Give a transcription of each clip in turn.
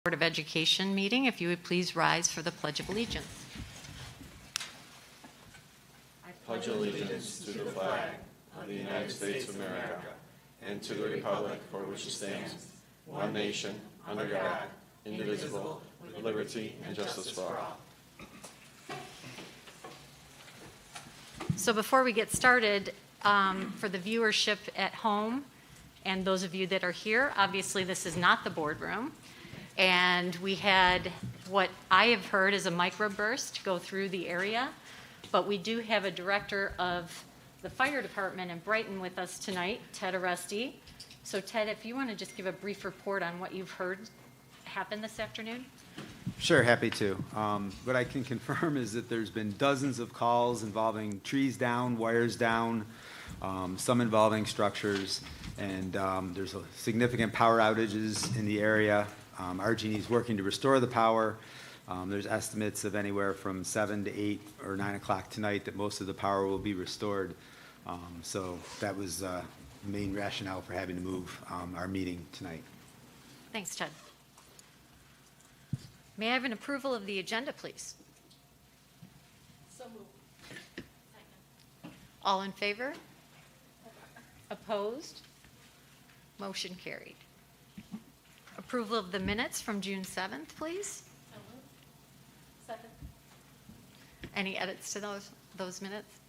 Board of Education meeting. If you would please rise for the Pledge of Allegiance. I pledge allegiance to the flag of the United States of America and to the republic for which it stands, one nation, under God, indivisible, with liberty and justice for all. So before we get started, for the viewership at home and those of you that are here, obviously this is not the boardroom. And we had what I have heard is a microburst go through the area, but we do have a director of the fire department in Brighton with us tonight, Ted Aresti. So Ted, if you want to just give a brief report on what you've heard happen this afternoon. Sure, happy to. What I can confirm is that there's been dozens of calls involving trees down, wires down, some involving structures, and there's significant power outages in the area. RG&E is working to restore the power. There's estimates of anywhere from 7 to 8 or 9 o'clock tonight that most of the power will be restored. So that was the main rationale for having to move our meeting tonight. Thanks, Ted. May I have an approval of the agenda, please? So moved. Second. All in favor? Opposed? Motion carried. Approval of the minutes from June 7th, please. So moved. Second. Any edits to those minutes?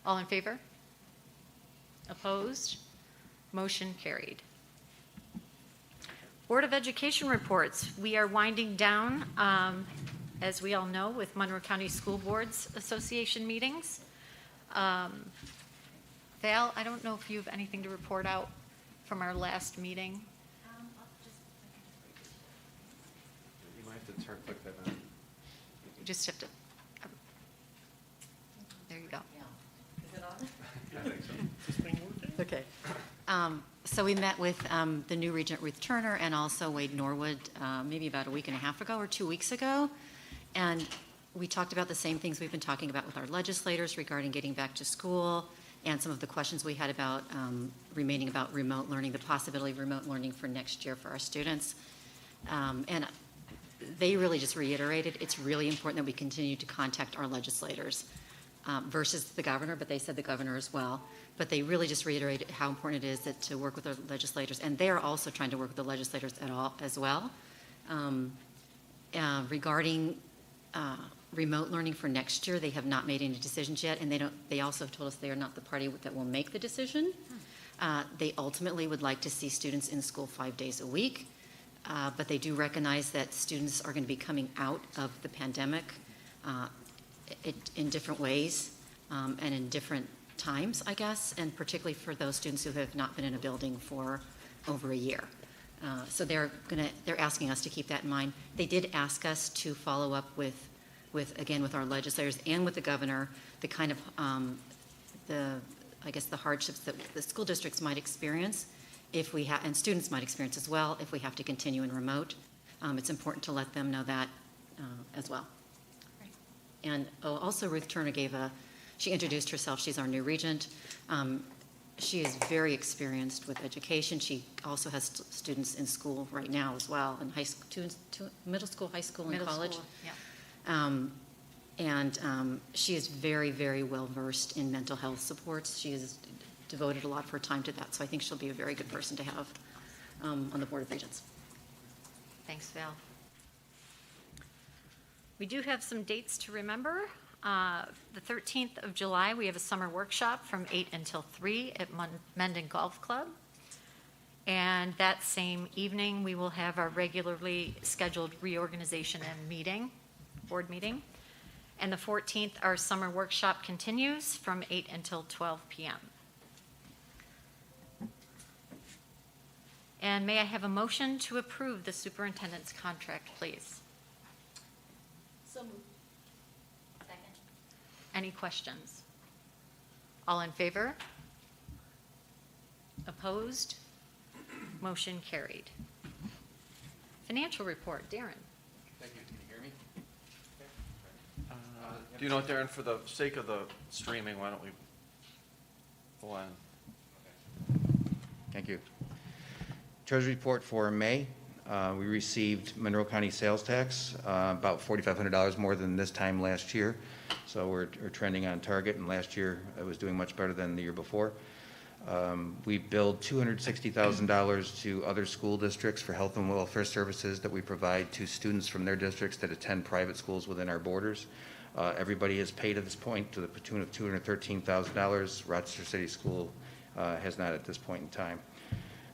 All in favor? Opposed? Motion carried. Board of Education reports. We are winding down, as we all know, with Monroe County School Boards Association meetings. Val, I don't know if you have anything to report out from our last meeting. You might have to click that on. You just have to, there you go. Is it on? I think so. Okay. So we met with the new Regent Ruth Turner and also Wade Norwood maybe about a week and a half ago or 2 weeks ago. And we talked about the same things we've been talking about with our legislators regarding getting back to school and some of the questions we had about remaining about remote learning, the possibility of remote learning for next year for our students. And they really just reiterated it's really important that we continue to contact our legislators versus the governor, but they said the governor as well. But they really just reiterated how important it is to work with our legislators, and they are also trying to work with the legislators as well. Regarding remote learning for next year, they have not made any decisions yet, and they also told us they are not the party that will make the decision. They ultimately would like to see students in school 5 days a week, but they do recognize that students are going to be coming out of the pandemic in different ways and in different times, I guess, and particularly for those students who have not been in a building for over a year. So they're asking us to keep that in mind. They did ask us to follow up with our legislators and with the governor, the kind of the hardships that the school districts might experience if we have, and students might experience as well, if we have to continue in remote. It's important to let them know that as well. Right. And also Ruth Turner she introduced herself. She's our new regent. She is very experienced with education. She also has students in school right now as well, in high school, middle school, high school, and college. School, yeah. She is very, very well versed in mental health supports. She has devoted a lot of her time to that, so I think she'll be a very good person to have on the Board of Regents. Thanks, Val. We do have some dates to remember. The 13th of July, we have a summer workshop from 8 until 3 at Mendon Golf Club. And that same evening, we will have our regularly scheduled reorganization and board meeting. And the 14th, our summer workshop continues from 8 until 12 p.m. And may I have a motion to approve the superintendent's contract, please? So moved. Second. Any questions? All in favor? Opposed? Motion carried. Financial report, Darren. Thank you. Can you hear me? Do you know what, Darren, for the sake of the streaming, why don't we go on? Thank you. Treasury report for May. We received Monroe County sales tax, about $4,500 more than this time last year. So we're trending on target, and last year it was doing much better than the year before. We billed $260,000 to other school districts for health and welfare services that we provide to students from their districts that attend private schools within our borders. Everybody has paid at this point to the tune of $213,000. Rochester City School has not at this point in time.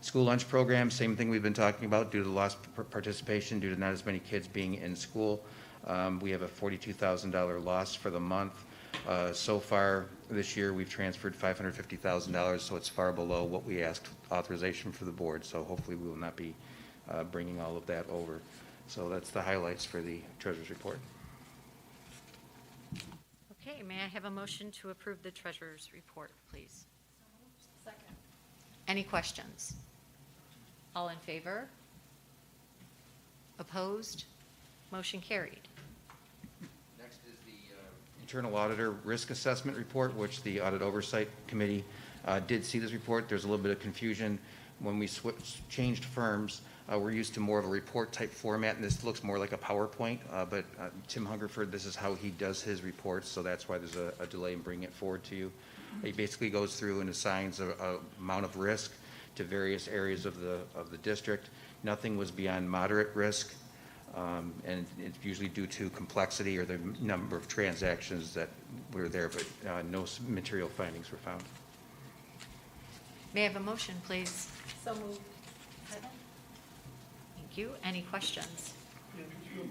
School lunch program, same thing we've been talking about due to lost participation, due to not as many kids being in school. We have a $42,000 loss for the month. So far this year, we've transferred $550,000, so it's far below what we asked authorization for the board. So hopefully we will not be bringing all of that over. So that's the highlights for the treasurer's report. Okay, may I have a motion to approve the treasurer's report, please? Second. Any questions? All in favor? Opposed? Motion carried. Next is the Internal Auditor Risk Assessment Report, which the Audit Oversight Committee did see this report. There's a little bit of confusion. When we changed firms, we're used to more of a report type format, and this looks more like a PowerPoint, but Tim Hungerford, this is how he does his reports, so that's why there's a delay in bringing it forward to you. He basically goes through and assigns a amount of risk to various areas of the district. Nothing was beyond moderate risk, and it's usually due to complexity or the number of transactions that were there, but no material findings were found. May I have a motion, please? So moved. Second. Thank you. Any questions? Yeah, could you,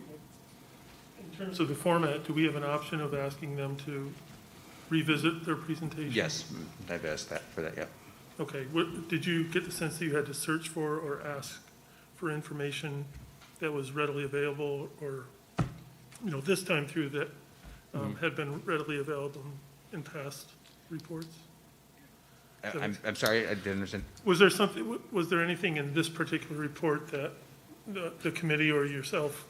in terms of the format, do we have an option of asking them to revisit their presentation? Yes, I've asked for that, yeah. Okay, did you get the sense that you had to search for or ask for information that was readily available, or, you know, this time through that had been readily available in past reports? I'm sorry, I didn't understand. Was there something, was there anything in this particular report that the committee or yourself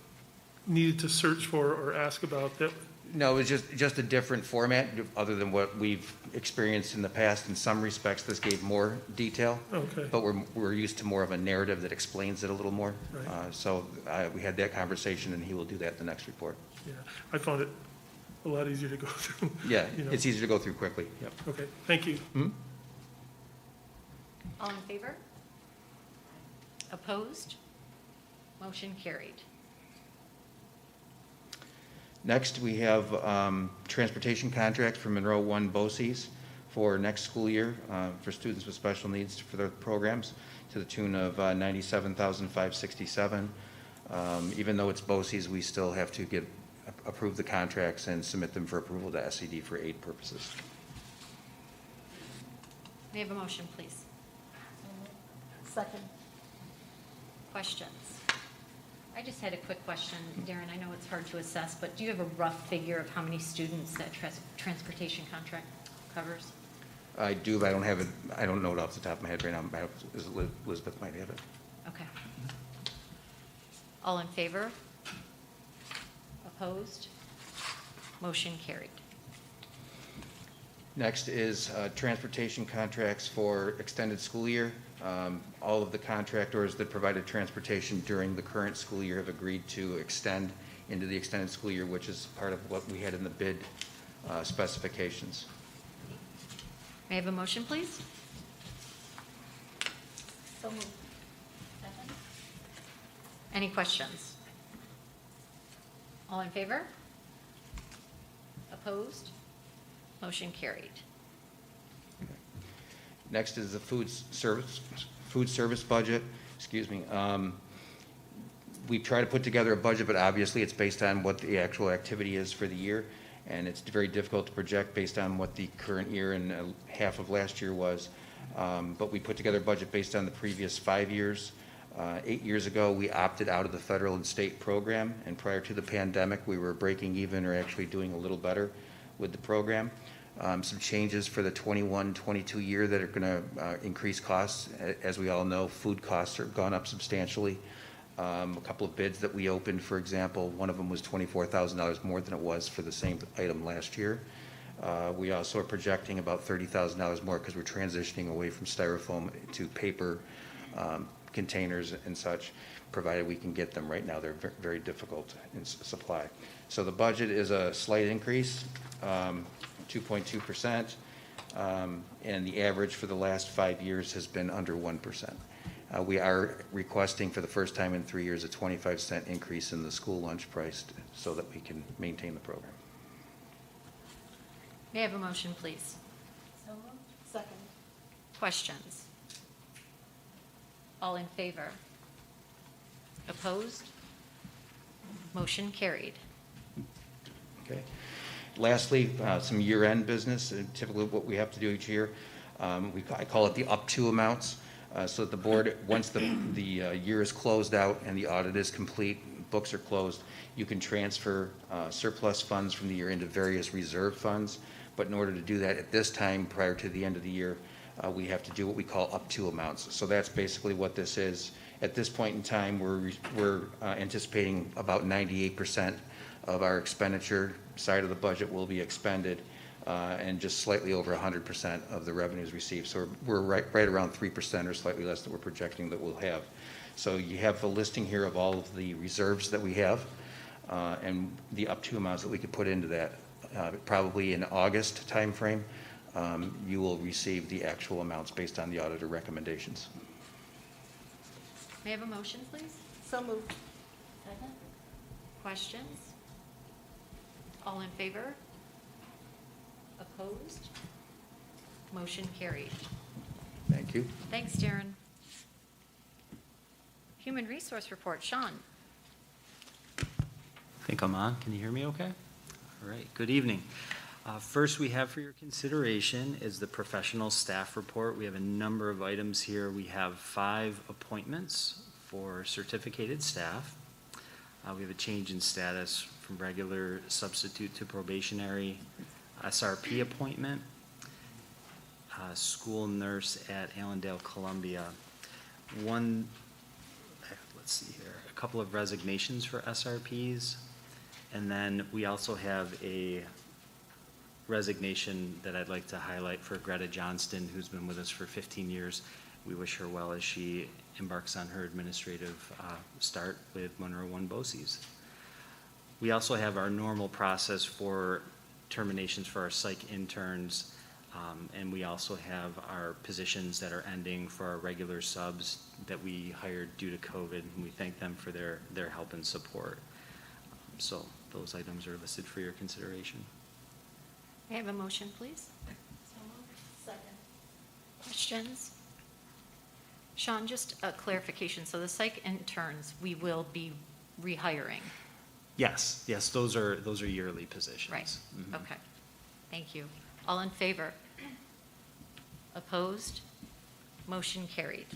needed to search for or ask about that? No, it was just a different format, other than what we've experienced in the past. In some respects, this gave more detail. Okay. But we're used to more of a narrative that explains it a little more. Right. So we had that conversation, and he will do that in the next report. Yeah, I found it a lot easier to go through. Yeah, You know. it's easier to go through quickly. Yep. Okay, thank you. All in favor? Opposed? Motion carried. Next, we have transportation contract for Monroe One BOCES for next school year for students with special needs for their programs to the tune of $97,567. Even though it's BOCES, we still have to approve the contracts and submit them for approval to SED for aid purposes. May I have a motion, please? Second. Questions? I just had a quick question, Darren. I know it's hard to assess, but do you have a rough figure of how many students that transportation contract covers? I do, but I don't have it. I don't know it off the top of my head right now. Elizabeth might have it. Okay. All in favor? Opposed? Motion carried. Next is transportation contracts for extended school year. All of the contractors that provided transportation during the current school year have agreed to extend into the extended school year, which is part of what we had in the bid specifications. May I have a motion, please? So moved. Second. Any questions? All in favor? Opposed? Motion carried. Next is the food service budget. Excuse me. We try to put together a budget, but obviously it's based on what the actual activity is for the year, and it's very difficult to project based on what the current year and half of last year was. But we put together a budget based on the previous 5 years. 8 years ago, we opted out of the federal and state program, and prior to the pandemic, we were breaking even or actually doing a little better with the program. Some changes for the 21-22 year that are going to increase costs. As we all know, food costs have gone up substantially. A couple of bids that we opened, for example, one of them was $24,000 more than it was for the same item last year. We also are projecting about $30,000 more because we're transitioning away from styrofoam to paper containers and such. provided we can get them. Right now, they're very difficult in supply. So the budget is a slight increase, 2.2%, and the average for the last 5 years has been under 1%. We are requesting for the first time in 3 years a 25-cent increase in the school lunch price so that we can maintain the program. May I have a motion, please? So moved. Second. Questions? All in favor? Opposed? Motion carried. Okay. Lastly, some year-end business, typically what we have to do each year. I call it the up-to amounts. So that the board, once the year is closed out and the audit is complete, books are closed, you can transfer surplus funds from the year into various reserve funds. But in order to do that at this time, prior to the end of the year, we have to do what we call up-to amounts. So that's basically what this is. At this point in time, we're anticipating about 98% of our expenditure side of the budget will be expended, and just slightly over 100% of the revenues received. So we're right around 3% or slightly less that we're projecting that we'll have. So you have a listing here of all of the reserves that we have, and the up-to amounts that we could put into that. Probably in August timeframe, you will receive the actual amounts based on the auditor recommendations. May I have a motion, please? So moved. Second. Questions? All in favor? Opposed? Motion carried. Thank you. Thanks, Darren. Human Resource Report, Sean. I think I'm on. Can you hear me okay? All right, good evening. First we have for your consideration is the professional staff report. We have a number of items here. We have 5 appointments for certificated staff. We have a change in status from regular substitute to probationary, SRP appointment, school nurse at Allendale Columbia. Let's see here, a couple of resignations for SRPs. And then we also have a resignation that I'd like to highlight for Greta Johnston, who's been with us for 15 years. We wish her well as she embarks on her administrative start with Monroe One BOCES. We also have our normal process for terminations for our psych interns, and we also have our positions that are ending for our regular subs that we hired due to COVID, and we thank them for their help and support. So those items are listed for your consideration. May I have a motion, please? So moved. Second. Questions? Sean, just a clarification. So the psych interns, we will be rehiring, Yes, those are yearly positions. right? Mhm. Okay. Thank you. All in favor? Opposed? Motion carried.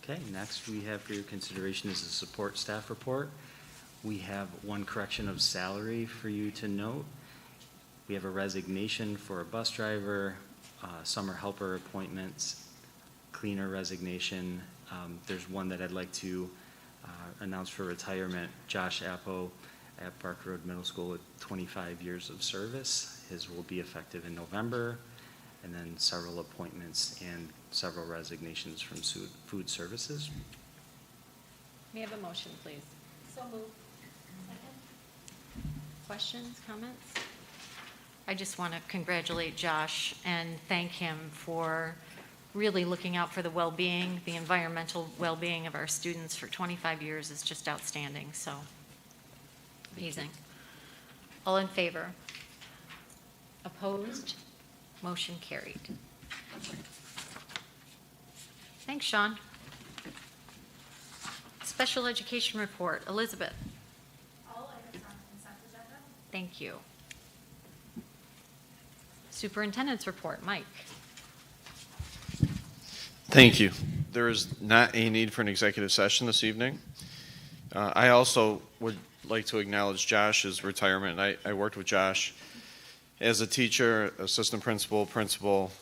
Okay, next we have for your consideration is the support staff report. We have one correction of salary for you to note. We have a resignation for a bus driver, summer helper appointments, cleaner resignation. There's one that I'd like to announce for retirement, Josh Appo at Park Road Middle School with 25 years of service. His will be effective in November, and then several appointments and several resignations from food services. May I have a motion, please? So moved. Second. Questions, comments? I just want to congratulate Josh and thank him for really looking out for the well-being, the environmental well-being of our students for 25 years is just outstanding, so amazing. All in favor? Opposed? Motion carried. Thanks, Sean. Special Education Report, Elizabeth. All items on consent agenda. Thank you. Superintendent's Report, Mike. Thank you. There is not a need for an executive session this evening. I also would like to acknowledge Josh's retirement. I worked with Josh as a teacher, assistant principal,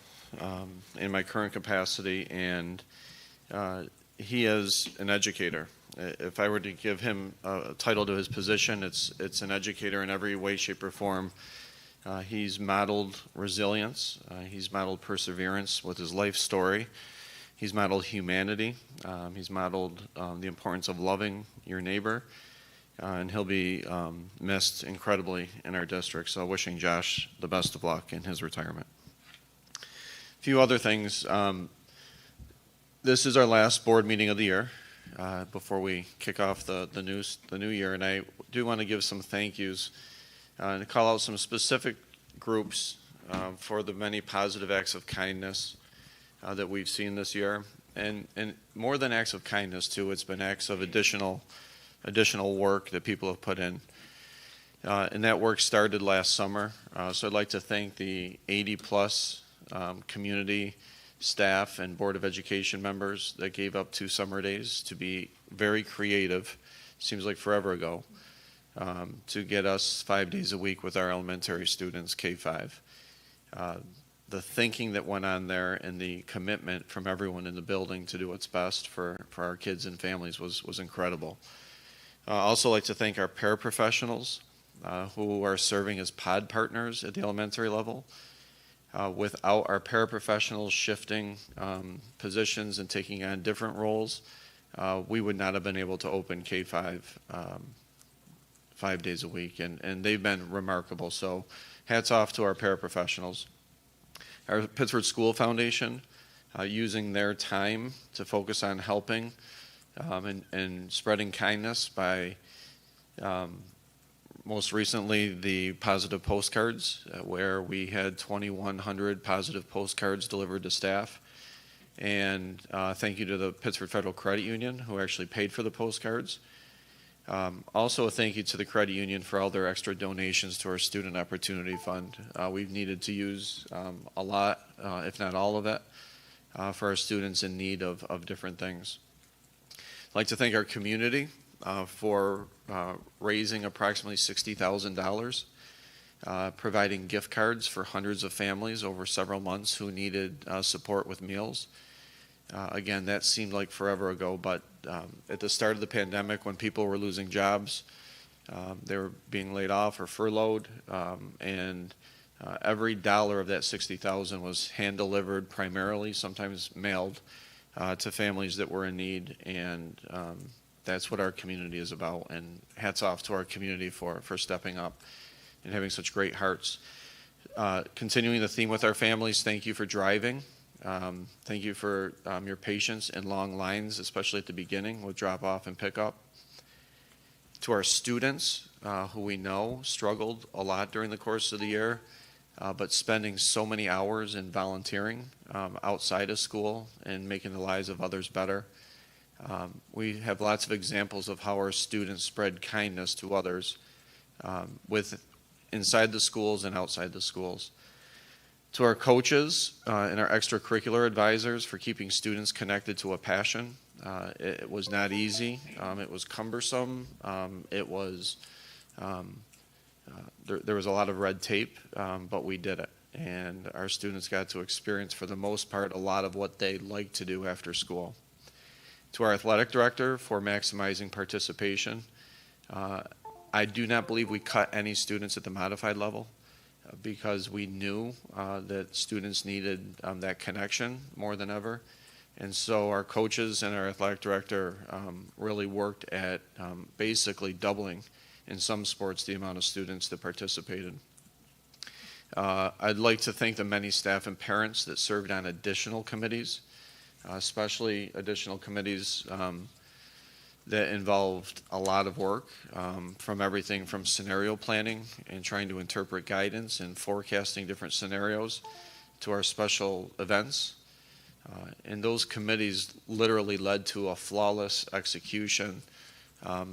in my current capacity, and he is an educator. If I were to give him a title to his position, it's an educator in every way, shape, or form. He's modeled resilience. He's modeled perseverance with his life story. He's modeled humanity. He's modeled the importance of loving your neighbor. And he'll be missed incredibly in our district. So wishing Josh the best of luck in his retirement. A few other things. This is our last board meeting of the year before we kick off the new year. And I do want to give some thank yous and call out some specific groups for the many positive acts of kindness that we've seen this year. And more than acts of kindness, too, it's been acts of additional work that people have put in. And that work started last summer. So I'd like to thank the 80-plus community staff and Board of Education members that gave up 2 summer days to be very creative, seems like forever ago, to get us 5 days a week with our elementary students, K-5. The thinking that went on there and the commitment from everyone in the building to do what's best for our kids and families was incredible. I'd also like to thank our paraprofessionals who are serving as pod partners at the elementary level. Without our paraprofessionals shifting positions and taking on different roles, we would not have been able to open K-5 5 days a week, and they've been remarkable. So hats off to our paraprofessionals. Our Pittsford School Foundation, using their time to focus on helping and spreading kindness by most recently the positive postcards, where we had 2,100 positive postcards delivered to staff. And thank you to the Pittsford Federal Credit Union, who actually paid for the postcards. Also a thank you to the credit union for all their extra donations to our Student Opportunity Fund. We've needed to use a lot, if not all of it, for our students in need of different things. I'd like to thank our community for raising approximately $60,000, providing gift cards for hundreds of families over several months who needed support with meals. Again, that seemed like forever ago, but at the start of the pandemic, when people were losing jobs, they were being laid off or furloughed, and every dollar of that $60,000 was hand-delivered primarily, sometimes mailed, to families that were in need, and that's what our community is about, and hats off to our community for stepping up and having such great hearts. Continuing the theme with our families, thank you for driving. Thank you for your patience in long lines, especially at the beginning with drop-off and pickup. To our students, who we know struggled a lot during the course of the year, but spending so many hours in volunteering outside of school and making the lives of others better. We have lots of examples of how our students spread kindness to others with inside the schools and outside the schools. To our coaches and our extracurricular advisors for keeping students connected to a passion. It was not easy. It was cumbersome. There was a lot of red tape, but we did it. And our students got to experience, for the most part, a lot of what they like to do after school. To our athletic director for maximizing participation. I do not believe we cut any students at the modified level, because we knew that students needed that connection more than ever. And so our coaches and our athletic director really worked at basically doubling, in some sports, the amount of students that participated. I'd like to thank the many staff and parents that served on additional committees, especially additional committees that involved a lot of work, from everything from scenario planning and trying to interpret guidance and forecasting different scenarios to our special events. And those committees literally led to a flawless execution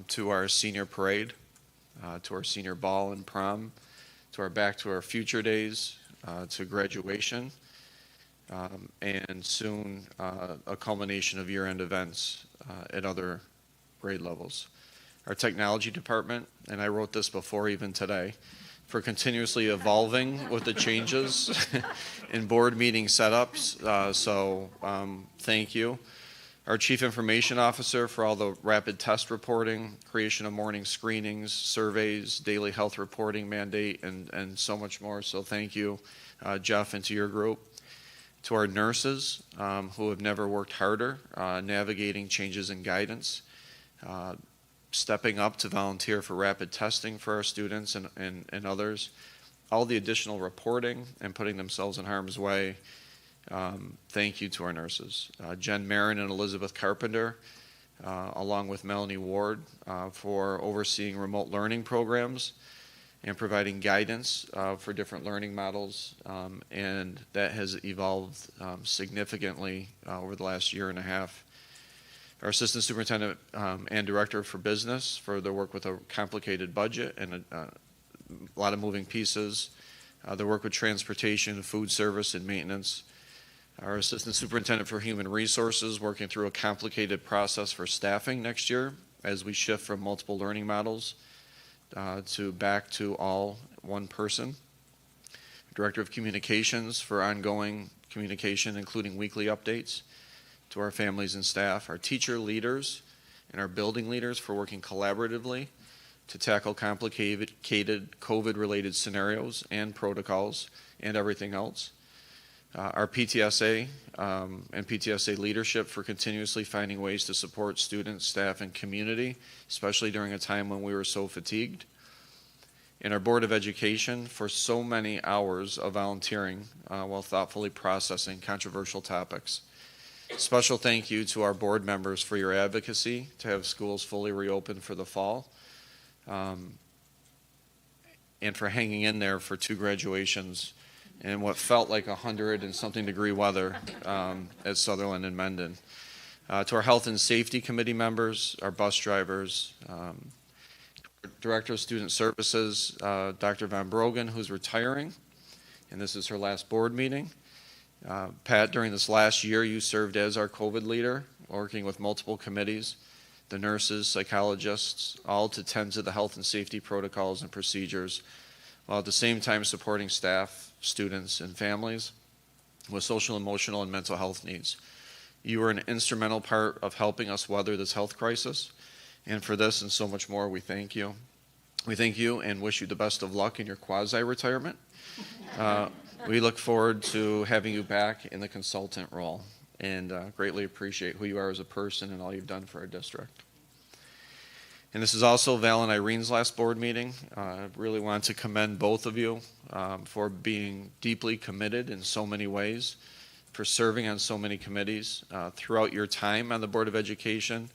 to our senior parade, to our senior ball and prom, to our Back to Our Future days, to graduation, and soon a culmination of year-end events at other grade levels. Our technology department, and I wrote this before even today, for continuously evolving with the changes in board meeting setups. So thank you. Our chief information officer for all the rapid test reporting, creation of morning screenings, surveys, daily health reporting mandate, and so much more. So thank you, Jeff, and to your group. To our nurses who have never worked harder, navigating changes in guidance, stepping up to volunteer for rapid testing for our students and others, all the additional reporting and putting themselves in harm's way. Thank you to our nurses. Jen Marin and Elizabeth Carpenter, along with Melanie Ward, for overseeing remote learning programs and providing guidance for different learning models, and that has evolved significantly over the last year and a half. Our Assistant Superintendent and Director for Business for their work with a complicated budget and a lot of moving pieces, their work with transportation, food service, and maintenance. Our Assistant Superintendent for Human Resources working through a complicated process for staffing next year as we shift from multiple learning models back to all one person. Director of Communications for ongoing communication, including weekly updates to our families and staff. Our teacher leaders and our building leaders for working collaboratively to tackle complicated COVID-related scenarios and protocols and everything else. Our PTSA and PTSA leadership for continuously finding ways to support students, staff, and community, especially during a time when we were so fatigued. And our Board of Education for so many hours of volunteering while thoughtfully processing controversial topics. Special thank you to our board members for your advocacy to have schools fully reopened for the fall, and for hanging in there for 2 graduations in what felt like 100 and something degree weather at Sutherland and Mendon. To our Health and Safety Committee members, our bus drivers, Director of Student Services, Dr. Von Brogan, who's retiring, and this is her last board meeting. Pat, during this last year, you served as our COVID leader, working with multiple committees, the nurses, psychologists, all to tend to the health and safety protocols and procedures, while at the same time supporting staff, students, and families with social, emotional, and mental health needs. You were an instrumental part of helping us weather this health crisis, and for this and so much more, we thank you. We thank you and wish you the best of luck in your quasi-retirement. We look forward to having you back in the consultant role, and greatly appreciate who you are as a person and all you've done for our district. And this is also Val and Irene's last board meeting. I really want to commend both of you for being deeply committed in so many ways, for serving on so many committees. Throughout your time on the Board of Education,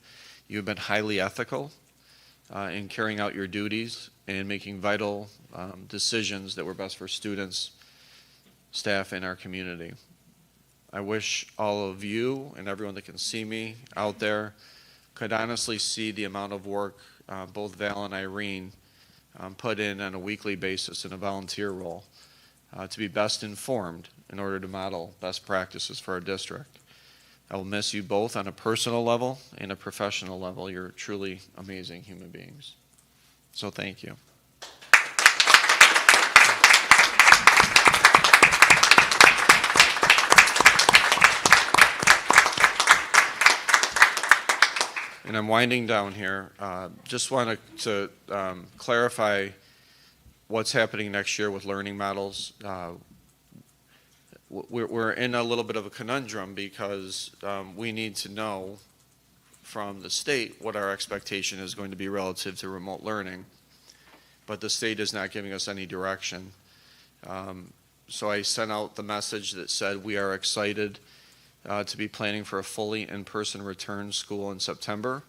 you've been highly ethical in carrying out your duties and making vital decisions that were best for students, staff, and our community. I wish all of you and everyone that can see me out there could honestly see the amount of work both Val and Irene put in on a weekly basis in a volunteer role to be best informed in order to model best practices for our district. I will miss you both on a personal level and a professional level. You're truly amazing human beings. So thank you. And I'm winding down here. Just wanted to clarify what's happening next year with learning models. We're in a little bit of a conundrum because we need to know from the state what our expectation is going to be relative to remote learning, but the state is not giving us any direction. So I sent out the message that said we are excited to be planning for a fully in-person return school in September.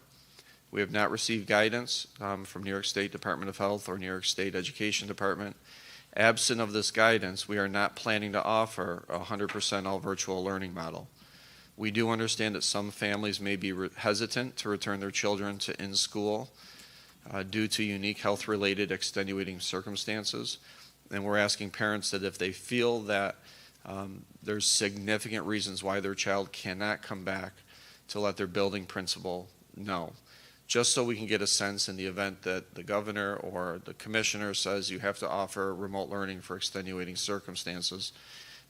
We have not received guidance from New York State Department of Health or New York State Education Department. Absent of this guidance, we are not planning to offer a 100% all virtual learning model. We do understand that some families may be hesitant to return their children to in-school due to unique health-related extenuating circumstances. And we're asking parents that if they feel that there's significant reasons why their child cannot come back, to let their building principal know. Just so we can get a sense in the event that the governor or the commissioner says you have to offer remote learning for extenuating circumstances,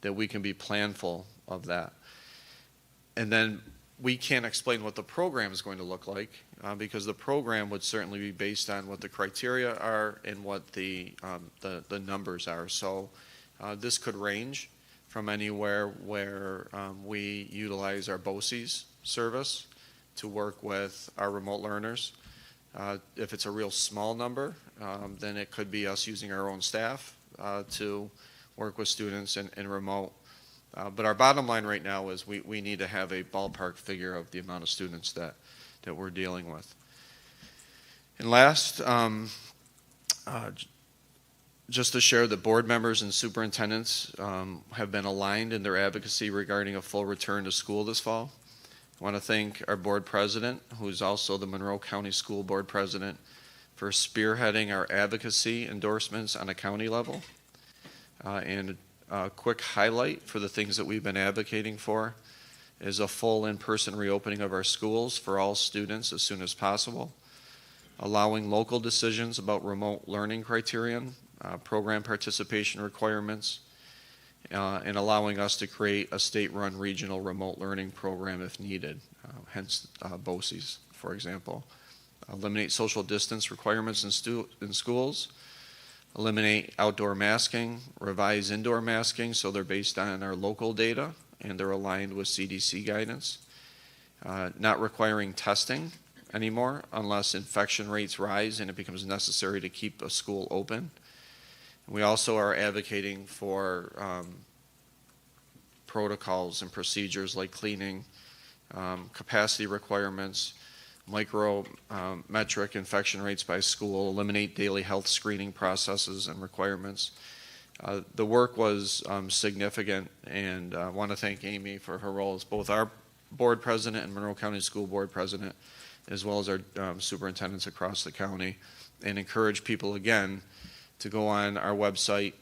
that we can be planful of that. And then we can't explain what the program is going to look like because the program would certainly be based on what the criteria are and what the numbers are. So this could range from anywhere where we utilize our BOCES service to work with our remote learners. If it's a real small number, then it could be us using our own staff to work with students in remote. But our bottom line right now is we need to have a ballpark figure of the amount of students that we're dealing with. And last, just to share that board members and superintendents have been aligned in their advocacy regarding a full return to school this fall. I want to thank our board president, who's also the Monroe County School Board president, for spearheading our advocacy endorsements on a county level. And a quick highlight for the things that we've been advocating for is a full in-person reopening of our schools for all students as soon as possible, allowing local decisions about remote learning criterion, program participation requirements, and allowing us to create a state-run regional remote learning program if needed, hence BOCES, for example. Eliminate social distance requirements in schools, eliminate outdoor masking, revise indoor masking so they're based on our local data and they're aligned with CDC guidance, not requiring testing anymore unless infection rates rise and it becomes necessary to keep a school open. We also are advocating for protocols and procedures like cleaning, capacity requirements, micrometric infection rates by school, eliminate daily health screening processes and requirements. The work was significant, and I want to thank Amy for her role as both our board president and Monroe County School Board president, as well as our superintendents across the county, and encourage people again to go on our website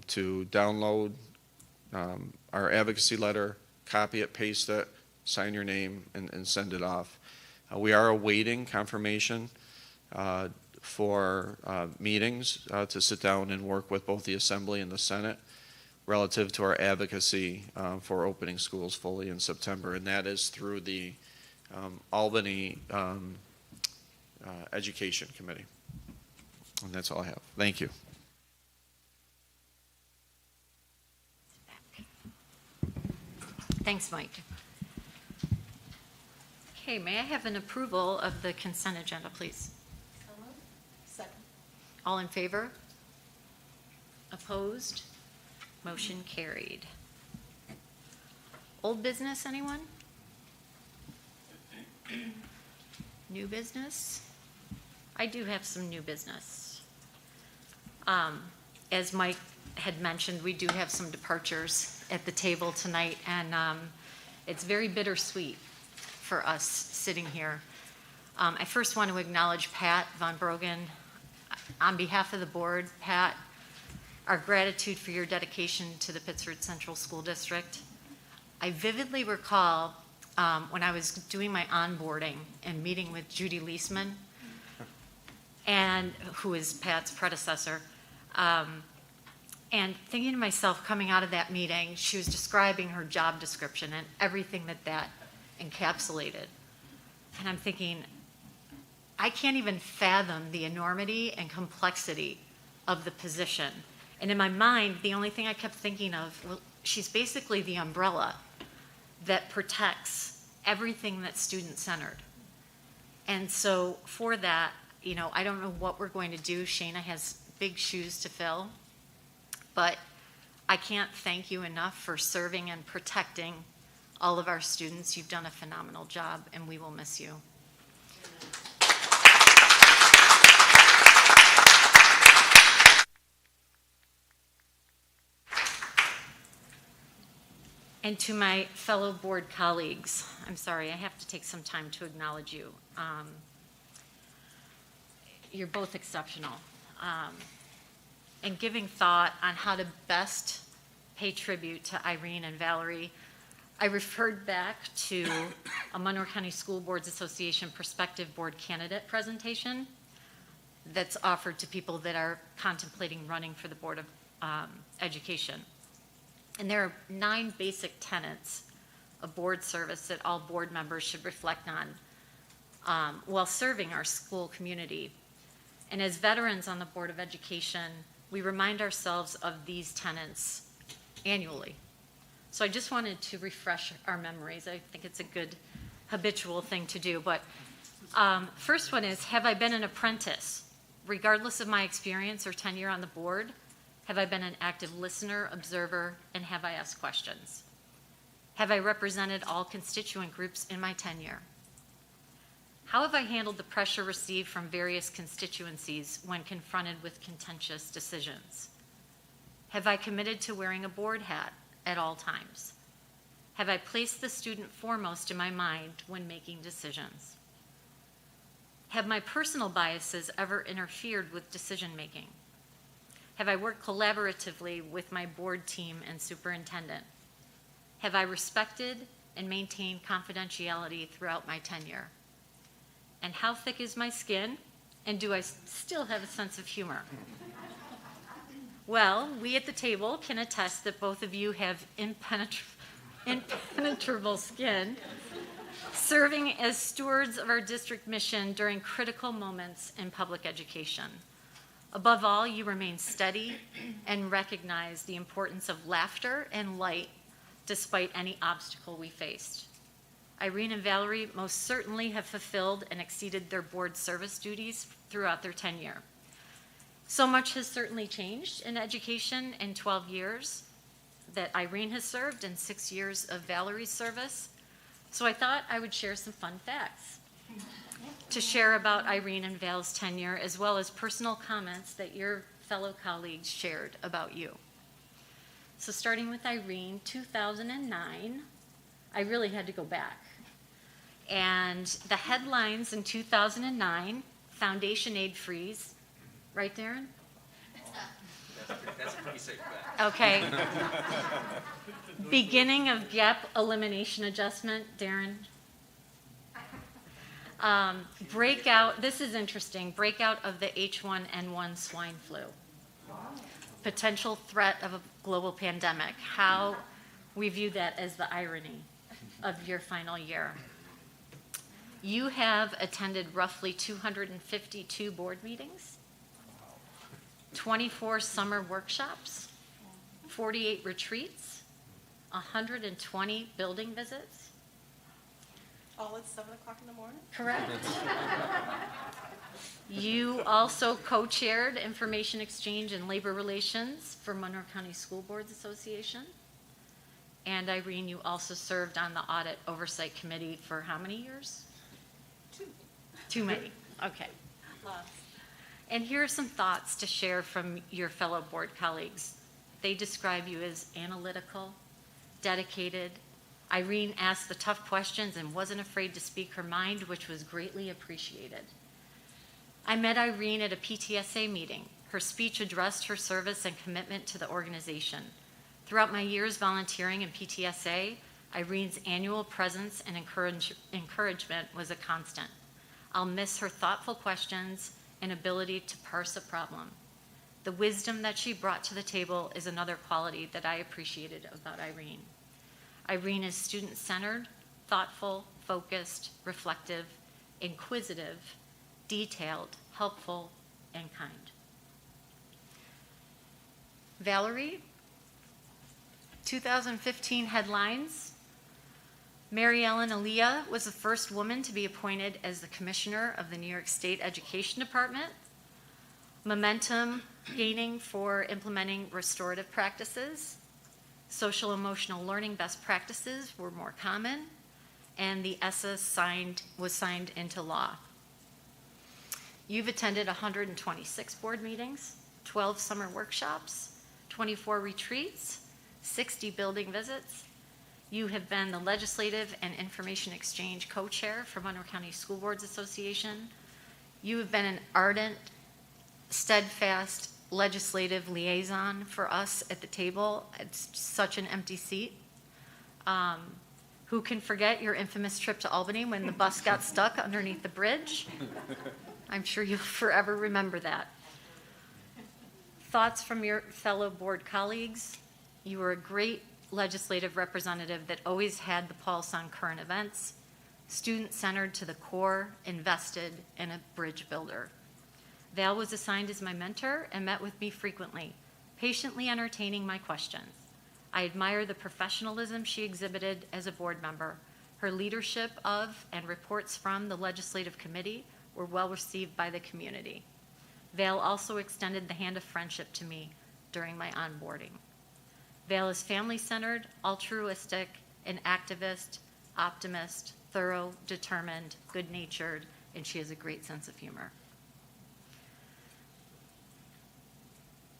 to download our advocacy letter, copy it, paste it, sign your name, and send it off. We are awaiting confirmation for meetings to sit down and work with both the Assembly and the Senate relative to our advocacy for opening schools fully in September, and that is through the Albany Education Committee. And that's all I have. Thank you. Thanks, Mike. Okay, may I have an approval of the consent agenda, please? So moved. Second. All in favor? Opposed? Motion carried. Old business, anyone? New business? I do have some new business. As Mike had mentioned, we do have some departures at the table tonight, and it's very bittersweet for us sitting here. I first want to acknowledge Pat Von Brogan. On behalf of the board, Pat, our gratitude for your dedication to the Pittsford Central School District. I vividly recall when I was doing my onboarding and meeting with Judy Leisman, and who is Pat's predecessor, and thinking to myself, coming out of that meeting, she was describing her job description and everything that encapsulated. And I'm thinking, I can't even fathom the enormity and complexity of the position. And in my mind, the only thing I kept thinking of, well, she's basically the umbrella that protects everything that's student-centered. And so for that, you know, I don't know what we're going to do. Shayna has big shoes to fill, but I can't thank you enough for serving and protecting all of our students. You've done a phenomenal job, and we will miss you. And to my fellow board colleagues, I'm sorry, I have to take some time to acknowledge you. You're both exceptional. And giving thought on how to best pay tribute to Irene and Valerie, I referred back to a Monroe County School Boards Association prospective board candidate presentation that's offered to people that are contemplating running for the Board of Education. And there are 9 basic tenets of board service that all board members should reflect on while serving our school community. And as veterans on the Board of Education, we remind ourselves of these tenets annually So I just wanted to refresh our memories. I think it's a good habitual thing to do. But first one is, have I been an apprentice? Regardless of my experience or tenure on the board, have I been an active listener, observer, and have I asked questions? Have I represented all constituent groups in my tenure? How have I handled the pressure received from various constituencies when confronted with contentious decisions? Have I committed to wearing a board hat at all times? Have I placed the student foremost in my mind when making decisions? Have my personal biases ever interfered with decision-making? Have I worked collaboratively with my board team and superintendent? Have I respected and maintained confidentiality throughout my tenure? And how thick is my skin? And do I still have a sense of humor? Well, we at the table can attest that both of you have impenetrable skin, serving as stewards of our district mission during critical moments in public education. Above all, you remain steady and recognize the importance of laughter and light despite any obstacle we faced. Irene and Valerie most certainly have fulfilled and exceeded their board service duties throughout their tenure. So much has certainly changed in education in 12 years that Irene has served and 6 years of Valerie's service. So I thought I would share some fun facts to share about Irene and Val's tenure, as well as personal comments that your fellow colleagues shared about you. So starting with Irene, 2009, I really had to go back. And the headlines in 2009, foundation aid freeze, right, Darren? That's a pretty safe bet. Okay. Beginning of gap elimination adjustment, Darren. Breakout, this is interesting, breakout of the H1N1 swine flu. Potential threat of a global pandemic. How we view that as the irony of your final year. You have attended roughly 252 board meetings, 24 summer workshops, 48 retreats, 120 building visits. All at 7 o'clock in the morning? Correct. You also co-chaired Information Exchange and Labor Relations for Monroe County School Boards Association. And Irene, you also served on the Audit Oversight Committee for how many years? 2. Too many. Okay. Lots. And here are some thoughts to share from your fellow board colleagues. They describe you as analytical, dedicated. Irene asked the tough questions and wasn't afraid to speak her mind, which was greatly appreciated. I met Irene at a PTSA meeting. Her speech addressed her service and commitment to the organization. Throughout my years volunteering in PTSA, Irene's annual presence and encouragement was a constant. I'll miss her thoughtful questions and ability to parse a problem. The wisdom that she brought to the table is another quality that I appreciated about Irene. Irene is student-centered, thoughtful, focused, reflective, inquisitive, detailed, helpful, and kind. Valerie, 2015 headlines. Mary Ellen Aaliyah was the first woman to be appointed as the commissioner of the New York State Education Department. Momentum gaining for implementing restorative practices. Social emotional learning best practices were more common, and the ESSA was signed into law. You've attended 126 board meetings, 12 summer workshops, 24 retreats, 60 building visits. You have been the Legislative and Information Exchange co-chair for Monroe County School Boards Association. You have been an ardent, steadfast legislative liaison for us at the table. It's such an empty seat. Who can forget your infamous trip to Albany when the bus got stuck underneath the bridge? I'm sure you'll forever remember that. Thoughts from your fellow board colleagues? You were a great legislative representative that always had the pulse on current events, student-centered to the core, invested, and a bridge builder. Val was assigned as my mentor and met with me frequently, patiently entertaining my questions. I admire the professionalism she exhibited as a board member. Her leadership of and reports from the Legislative Committee were well received by the community. Val also extended the hand of friendship to me during my onboarding. Val is family-centered, altruistic, an activist, optimist, thorough, determined, good-natured, and she has a great sense of humor.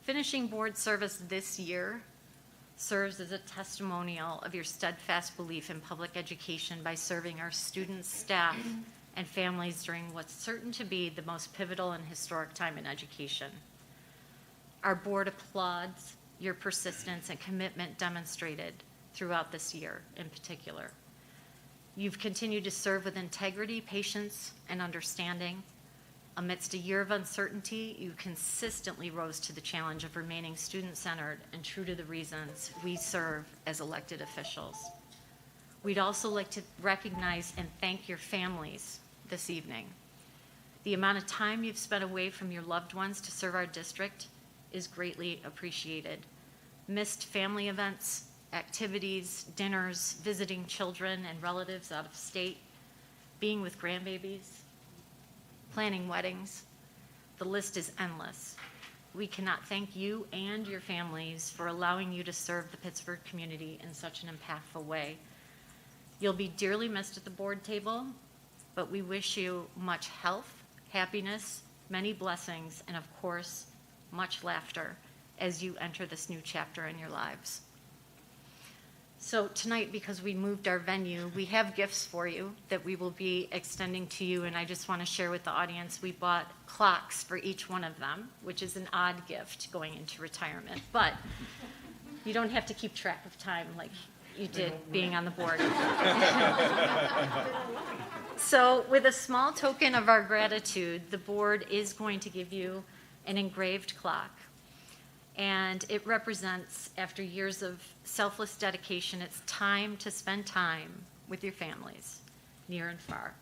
Finishing board service this year serves as a testimonial of your steadfast belief in public education by serving our students, staff, and families during what's certain to be the most pivotal and historic time in education. Our board applauds your persistence and commitment demonstrated throughout this year in particular. You've continued to serve with integrity, patience, and understanding. Amidst a year of uncertainty, you consistently rose to the challenge of remaining student-centered and true to the reasons we serve as elected officials. We'd also like to recognize and thank your families this evening. The amount of time you've spent away from your loved ones to serve our district is greatly appreciated. Missed family events, activities, dinners, visiting children and relatives out of state, being with grandbabies, planning weddings. The list is endless. We cannot thank you and your families for allowing you to serve the Pittsburgh community in such an impactful way. You'll be dearly missed at the board table, but we wish you much health, happiness, many blessings, and of course, much laughter as you enter this new chapter in your lives. So tonight, because we moved our venue, we have gifts for you that we will be extending to you, and I just want to share with the audience, we bought clocks for each one of them, which is an odd gift going into retirement, but you don't have to keep track of time like you did being on the board. So with a small token of our gratitude, the board is going to give you an engraved clock. And it represents, after years of selfless dedication, it's time to spend time with your families, near and far.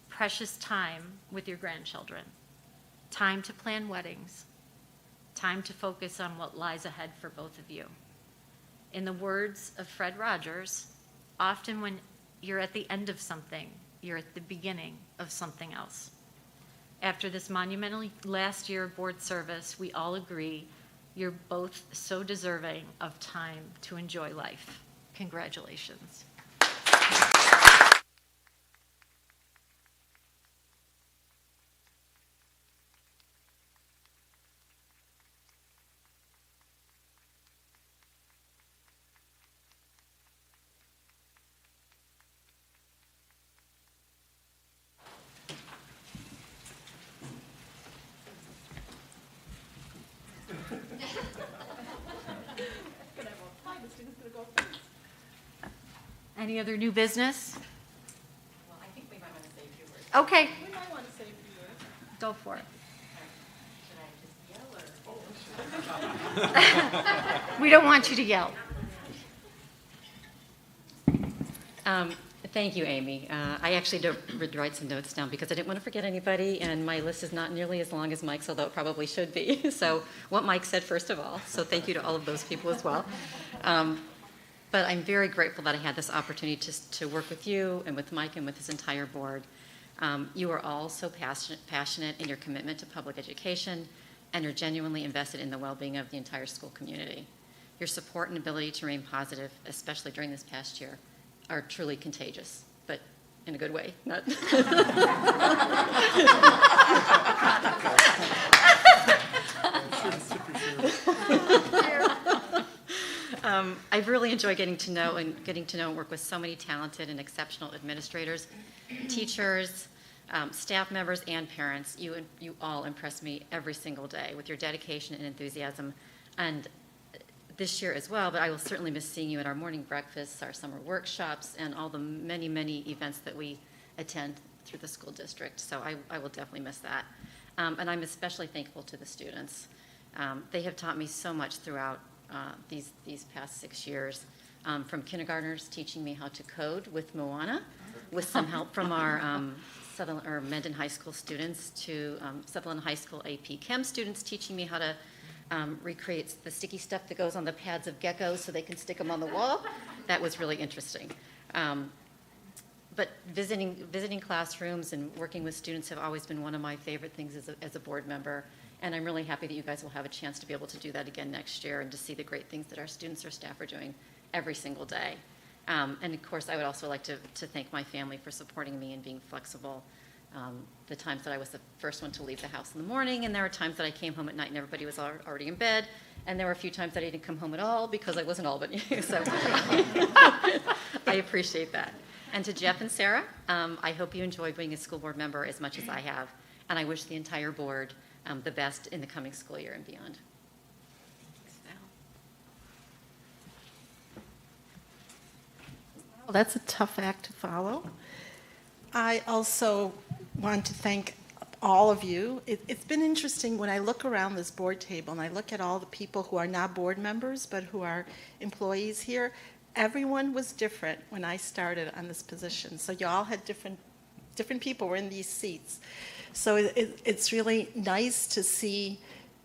Precious time with your grandchildren. Time to plan weddings. Time to focus on what lies ahead for both of you. In the words of Fred Rogers, often when you're at the end of something, you're at the beginning of something else. After this monumental last year of board service, we all agree you're both so deserving of time to enjoy life. Congratulations. Any other new business? Well, I think we might want to say a few words. Okay, We might want to say a few words. go for it. Should I just yell or? We don't want you to yell. Thank you, Amy. I actually did write some notes down because I didn't want to forget anybody, and my list is not nearly as long as Mike's, although it probably should be. So what Mike said, first of all. So thank you to all of those people as well. But I'm very grateful that I had this opportunity to work with you and with Mike and with his entire board. You are all so passionate in your commitment to public education, and you're genuinely invested in the well-being of the entire school community. Your support and ability to remain positive, especially during this past year, are truly contagious, but in a good way. Not I've really enjoyed getting to know and work with so many talented and exceptional administrators, teachers, staff members, and parents. You all impress me every single day with your dedication and enthusiasm, and this year as well, but I will certainly miss seeing you at our morning breakfasts, our summer workshops, and all the many, many events that we attend through the school district. So I will definitely miss that. And I'm especially thankful to the students. They have taught me so much throughout these past 6 years, from kindergartners teaching me how to code with Moana, with some help from our Mendon High School students, to Sutherland High School AP Chem students teaching me how to recreates the sticky stuff that goes on the pads of geckos so they can stick them on the wall. That was really interesting. But visiting classrooms and working with students have always been one of my favorite things as a board member. And I'm really happy that you guys will have a chance to be able to do that again next year and to see the great things that our students or staff are doing every single day. And of course, I would also like to thank my family for supporting me and being flexible. The times that I was the first one to leave the house in the morning, and there were times that I came home at night and everybody was already in bed, and there were a few times that I didn't come home at all because I wasn't all but you. So I appreciate that. And to Jeff and Sarah, I hope you enjoy being a school board member as much as I have, and I wish the entire board the best in the coming school year and beyond. Well, that's a tough act to follow. I also want to thank all of you. It's been interesting when I look around this board table and I look at all the people who are not board members but who are employees here. Everyone was different when I started on this position. So you all had different people were in these seats. So it's really nice to see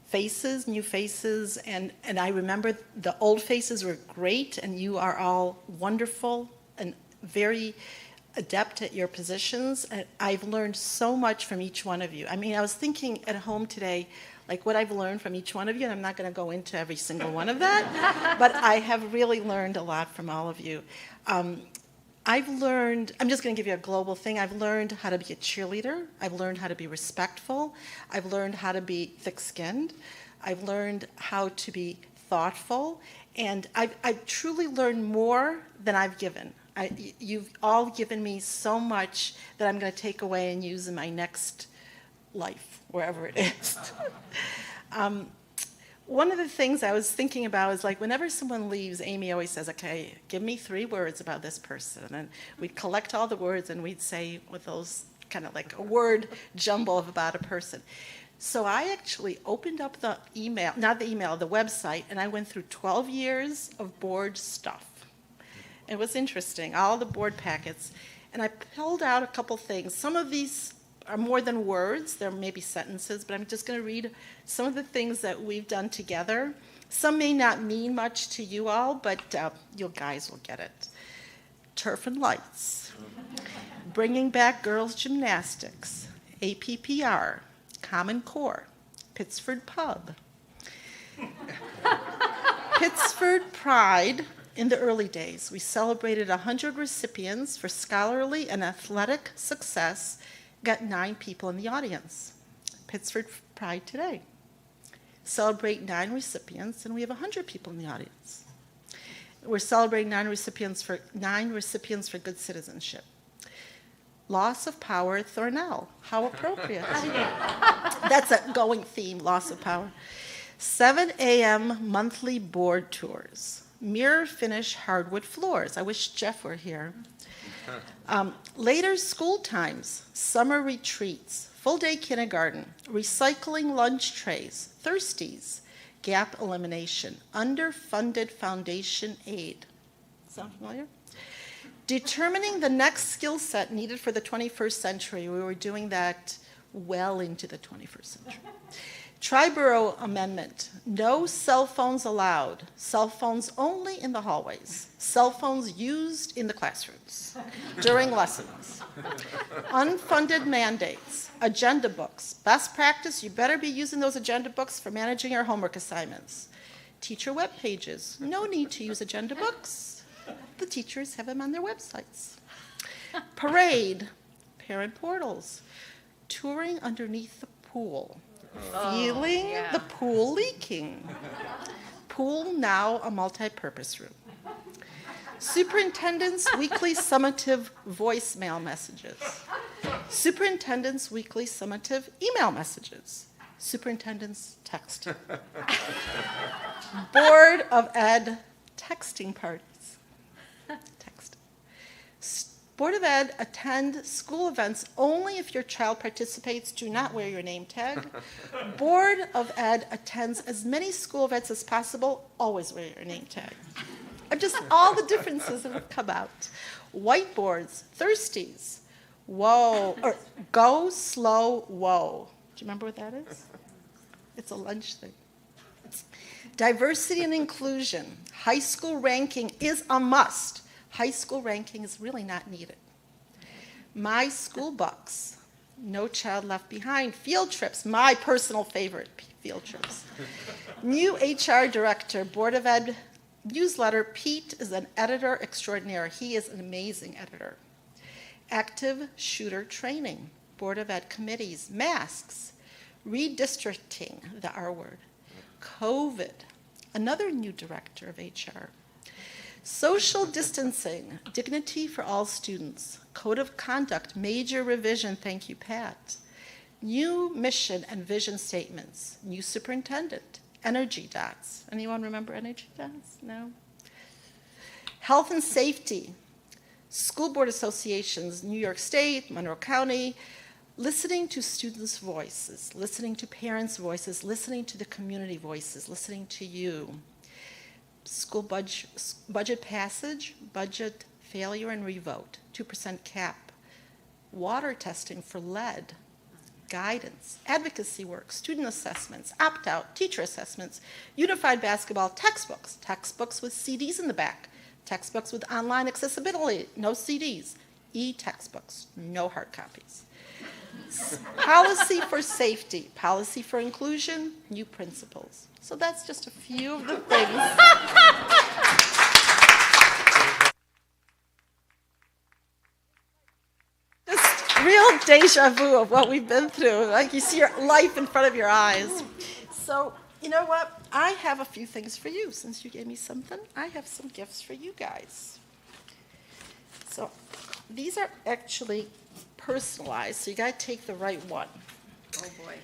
faces, new faces, and I remember the old faces were great, and you are all wonderful and very adept at your positions. And I've learned so much from each one of you. I mean, I was thinking at home today, like what I've learned from each one of you, and I'm not going to go into every single one of that, but I have really learned a lot from all of you. I've learned, I'm just going to give you a global thing. I've learned how to be a cheerleader. I've learned how to be respectful. I've learned how to be thick-skinned. I've learned how to be thoughtful. And I've truly learned more than I've given. You've all given me so much that I'm going to take away and use in my next life, wherever it is. One of the things I was thinking about is like whenever someone leaves, Amy always says, okay, give me 3 words about this person. And we'd collect all the words and we'd say with those kind of like a word jumble of about a person. So I actually opened up the email, not the email, the website, and I went through 12 years of board stuff. It was interesting, all the board packets. And I pulled out a couple things. Some of these are more than words, they're maybe sentences, but I'm just going to read some of the things that we've done together. Some may not mean much to you all, but you guys will get it. Turf and Lights, bringing back girls' gymnastics, APPR, Common Core, Pittsford Pub, Pittsford Pride. In the early days, we celebrated 100 recipients for scholarly and athletic success. Got 9 people in the audience. Pittsford Pride today. Celebrate 9 recipients, and we have 100 people in the audience. We're celebrating 9 recipients for good citizenship. Loss of power at Thornell. How appropriate. That's a going theme, loss of power. 7 a.m. monthly board tours. Mirror finish hardwood floors. I wish Jeff were here. Later school times, summer retreats, full-day kindergarten, recycling lunch trays, Thirsties, gap elimination, underfunded foundation aid. Sound familiar? Determining the next skill set needed for the 21st century. We were doing that well into the 21st century. Triborough Amendment, no cell phones allowed, cell phones only in the hallways, cell phones used in the classrooms during lessons. Unfunded mandates, agenda books, best practice, you better be using those agenda books for managing your homework assignments. Teacher web pages, no need to use agenda books. The teachers have them on their websites. Parade, parent portals, touring underneath the pool. Feeling the pool leaking. Pool now a multi-purpose room. Superintendent's weekly summative voicemail messages. Superintendent's weekly summative email messages. Superintendent's text. Board of Ed texting parties. Text. Board of Ed, attend school events only if your child participates. Do not wear your name tag. Board of Ed attends as many school events as possible. Always wear your name tag. Just all the differences that have come out. Whiteboards, Thirsties, whoa, or go slow, whoa. Do you remember what that is? It's a lunch thing. Diversity and inclusion. High school ranking is a must. High school ranking is really not needed. My school bucks. No Child Left Behind. Field trips, my personal favorite, field trips. New HR director, Board of Ed newsletter. Pete is an editor extraordinaire. He is an amazing editor. Active shooter training, Board of Ed committees, masks, redistricting, the R word, COVID, another new director of HR. Social distancing, dignity for all students, code of conduct, major revision, thank you, Pat. New mission and vision statements, new superintendent, energy dots. Anyone remember energy dots? No? Health and safety, school board associations, New York State, Monroe County, listening to students' voices, listening to parents' voices, listening to the community voices, listening to you. School budget passage, budget failure and revote, 2% cap, water testing for lead, guidance, advocacy work, student assessments, opt-out, teacher assessments, unified basketball, textbooks with CDs in the back, textbooks with online accessibility, no CDs, e-textbooks, no hard copies. Policy for safety, policy for inclusion, new principles. So that's just a few of the things. Just real deja vu of what we've been through. Like you see your life in front of your eyes. So, you know what? I have a few things for you. Since you gave me something, I have some gifts for you guys. So these are actually personalized, so you got to take the right one. Oh, boy.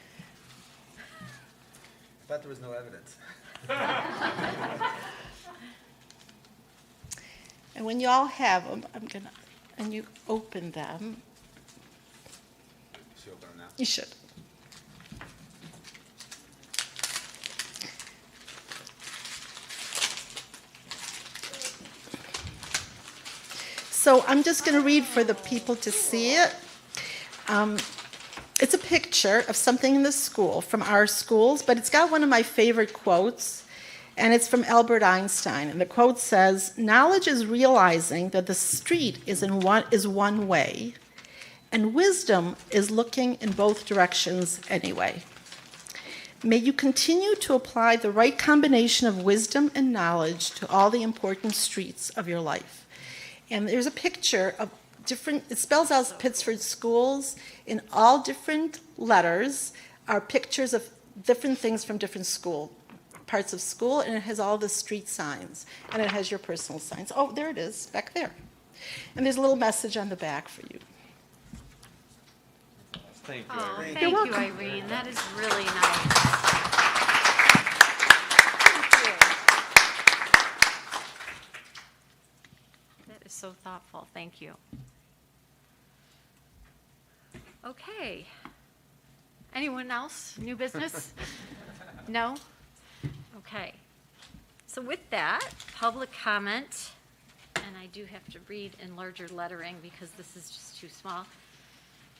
I thought there was no evidence. And when you all have them, and you open them, Should we open them now? you should. So I'm just going to read for the people to see it. It's a picture of something in the school, from our schools, but it's got one of my favorite quotes, and it's from Albert Einstein. And the quote says, "Knowledge is realizing that the street is one way, and wisdom is looking in both directions anyway. May you continue to apply the right combination of wisdom and knowledge to all the important streets of your life." And there's a picture of it spells out Pittsford schools. In all different letters are pictures of different things from different parts of school, and it has all the street signs, and it has your personal signs. Oh, there it is, back there. And there's a little message on the back for you. Thank you, Oh, Irene. thank you, welcome. Irene. That is really nice. That is so thoughtful. Thank you. Okay. Anyone else? New business? No? Okay. So with that, public comment, and I do have to read in larger lettering because this is just too small.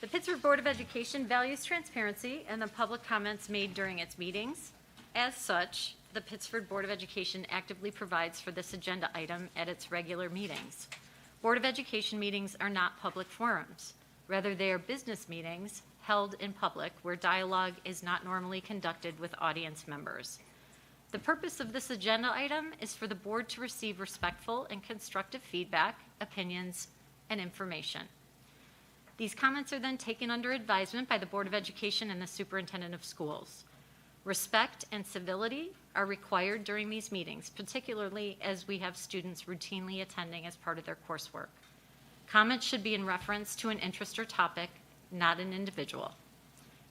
The Pittsburgh Board of Education values transparency and the public comments made during its meetings. As such, the Pittsburgh Board of Education actively provides for this agenda item at its regular meetings. Board of Education meetings are not public forums. Rather, they are business meetings held in public where dialogue is not normally conducted with audience members. The purpose of this agenda item is for the board to receive respectful and constructive feedback, opinions, and information. These comments are then taken under advisement by the Board of Education and the Superintendent of Schools. Respect and civility are required during these meetings, particularly as we have students routinely attending as part of their coursework. Comments should be in reference to an interest or topic, not an individual.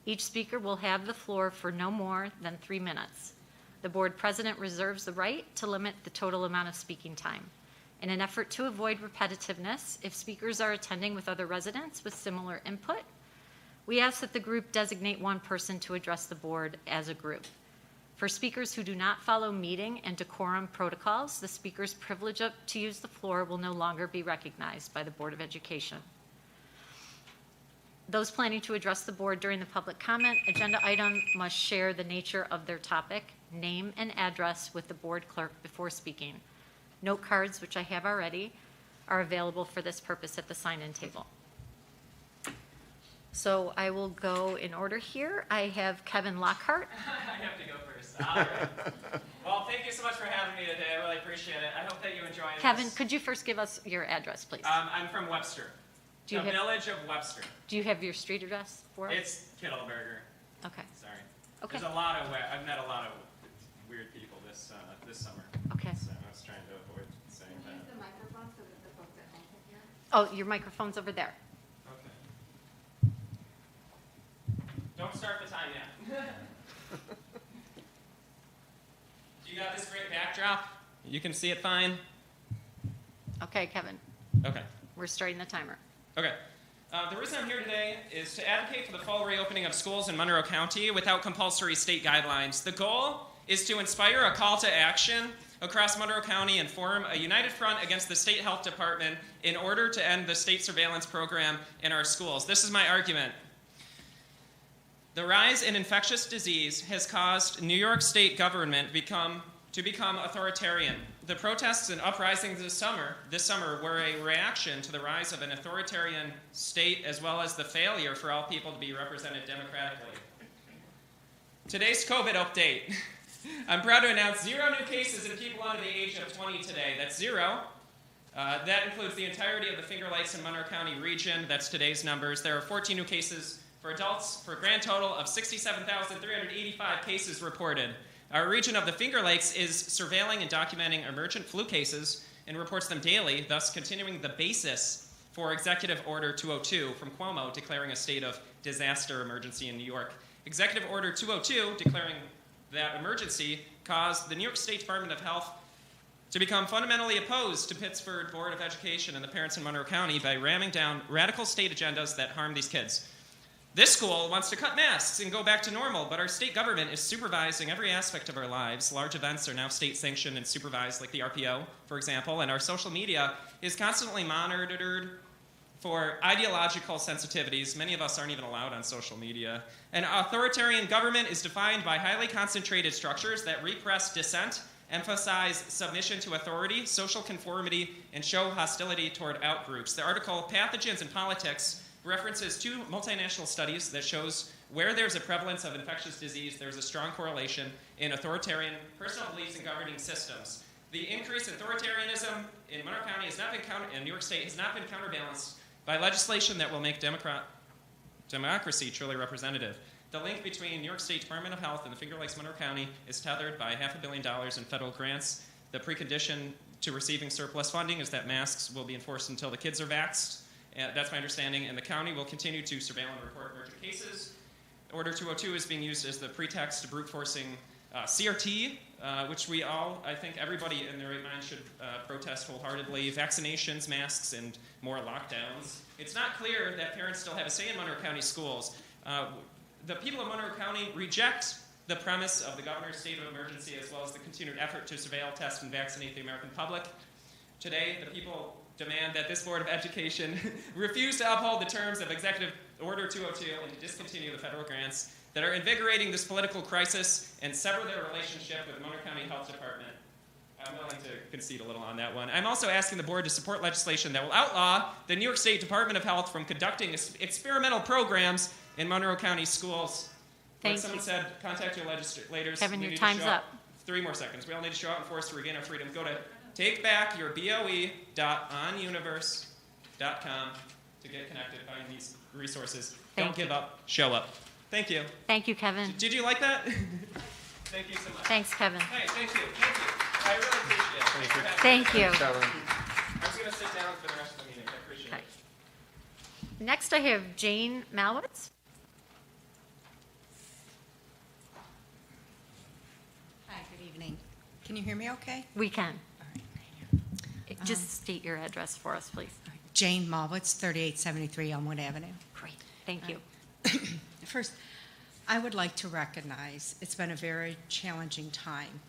Each speaker will have the floor for no more than 3 minutes. The board president reserves the right to limit the total amount of speaking time. In an effort to avoid repetitiveness, if speakers are attending with other residents with similar input, we ask that the group designate one person to address the board as a group. For speakers who do not follow meeting and decorum protocols, the speaker's privilege to use the floor will no longer be recognized by the Board of Education. Those planning to address the board during the public comment agenda item must share the nature of their topic name and address with the board clerk before speaking. Note cards, which I have already, are available for this purpose at the sign-in table. So I will go in order here. I have Kevin Lockhart. I have to go first. All right. Well, thank you so much for having me today. I really appreciate it. I hope that you enjoy this. Kevin, could you first give us your address, please? I'm from Webster. Do you The have- village of Webster. Do you have your street address for us? It's Kittleberger. Okay, Sorry. Okay. I've met a lot of weird people this summer. okay. So I was trying to avoid saying that. Oh, your microphone's over there. Okay. Don't start the time yet. Do you got this great backdrop? You can see it fine? Okay, Kevin, Okay. we're starting the timer. Okay. The reason I'm here today is to advocate for the full reopening of schools in Monroe County without compulsory state guidelines. The goal is to inspire a call to action across Monroe County and form a united front against the state health department in order to end the state surveillance program in our schools. This is my argument. The rise in infectious disease has caused New York State government to become authoritarian. The protests and uprisings this summer were a reaction to the rise of an authoritarian state as well as the failure for all people to be represented democratically. Today's COVID update. I'm proud to announce 0 new cases in people under the age of 20 today. That's 0. That includes the entirety of the Finger Lakes and Monroe County region. That's today's numbers. There are 14 new cases for adults for a grand total of 67,385 cases reported. Our region of the Finger Lakes is surveilling and documenting emergent flu cases and reports them daily, thus continuing the basis for Executive Order 202 from Cuomo declaring a state of disaster emergency in New York. Executive Order 202 declaring that emergency caused the New York State Department of Health to become fundamentally opposed to Pittsford Board of Education and the parents in Monroe County by ramming down radical state agendas that harm these kids. This school wants to cut masks and go back to normal, but our state government is supervising every aspect of our lives. Large events are now state-sanctioned and supervised, like the RPO, for example, and our social media is constantly monitored for ideological sensitivities. Many of us aren't even allowed on social media. An authoritarian government is defined by highly concentrated structures that repress dissent, emphasize submission to authority, social conformity, and show hostility toward outgroups. The article, Pathogens in Politics, references 2 multinational studies that shows where there's a prevalence of infectious disease, there's a strong correlation in authoritarian personal beliefs and governing systems. The increase in authoritarianism in Monroe County and New York State has not been counterbalanced by legislation that will make democracy truly representative. The link between New York State Department of Health and the Finger Lakes Monroe County is tethered by $500 million in federal grants. The precondition to receiving surplus funding is that masks will be enforced until the kids are vaxxed. That's my understanding, and the county will continue to surveil and report emergent cases. Order 202 is being used as the pretext to brute forcing CRT, which we all, I think everybody in their right mind should protest wholeheartedly, vaccinations, masks, and more lockdowns. It's not clear that parents still have a say in Monroe County schools. The people of Monroe County reject the premise of the governor's state of emergency as well as the continued effort to surveil, test, and vaccinate the American public. Today, the people demand that this Board of Education refuse to uphold the terms of Executive Order 202 and to discontinue the federal grants that are invigorating this political crisis and sever their relationship with the Monroe County Health Department. I'm willing to concede a little on that one. I'm also asking the board to support legislation that will outlaw the New York State Department of Health from conducting experimental programs in Monroe County schools. Thank Like someone you. said, contact your legislators. Kevin, We your need to time's show out- up. 3 more seconds. We all need to show out in force to regain our freedom. Go to takebackyourboe.onuniverse.com to get connected, find these resources. Don't Thank you. give up. Show up. Thank you. Thank you, Kevin. Did you like that? Thank you so much. Thanks, Kevin. Hey, thank you. Thank you. I really appreciate it. Thank you. I'm just going to sit down for the rest of the meeting. I appreciate Okay. it. Next, I have Jane Mallards. Hi, good evening. Can you hear me okay? We can. All right. Just state your address for us, please. Jane Malwitz, 3873 Elmwood Avenue. Great. Thank you. First, I would like to recognize it's been a very challenging time,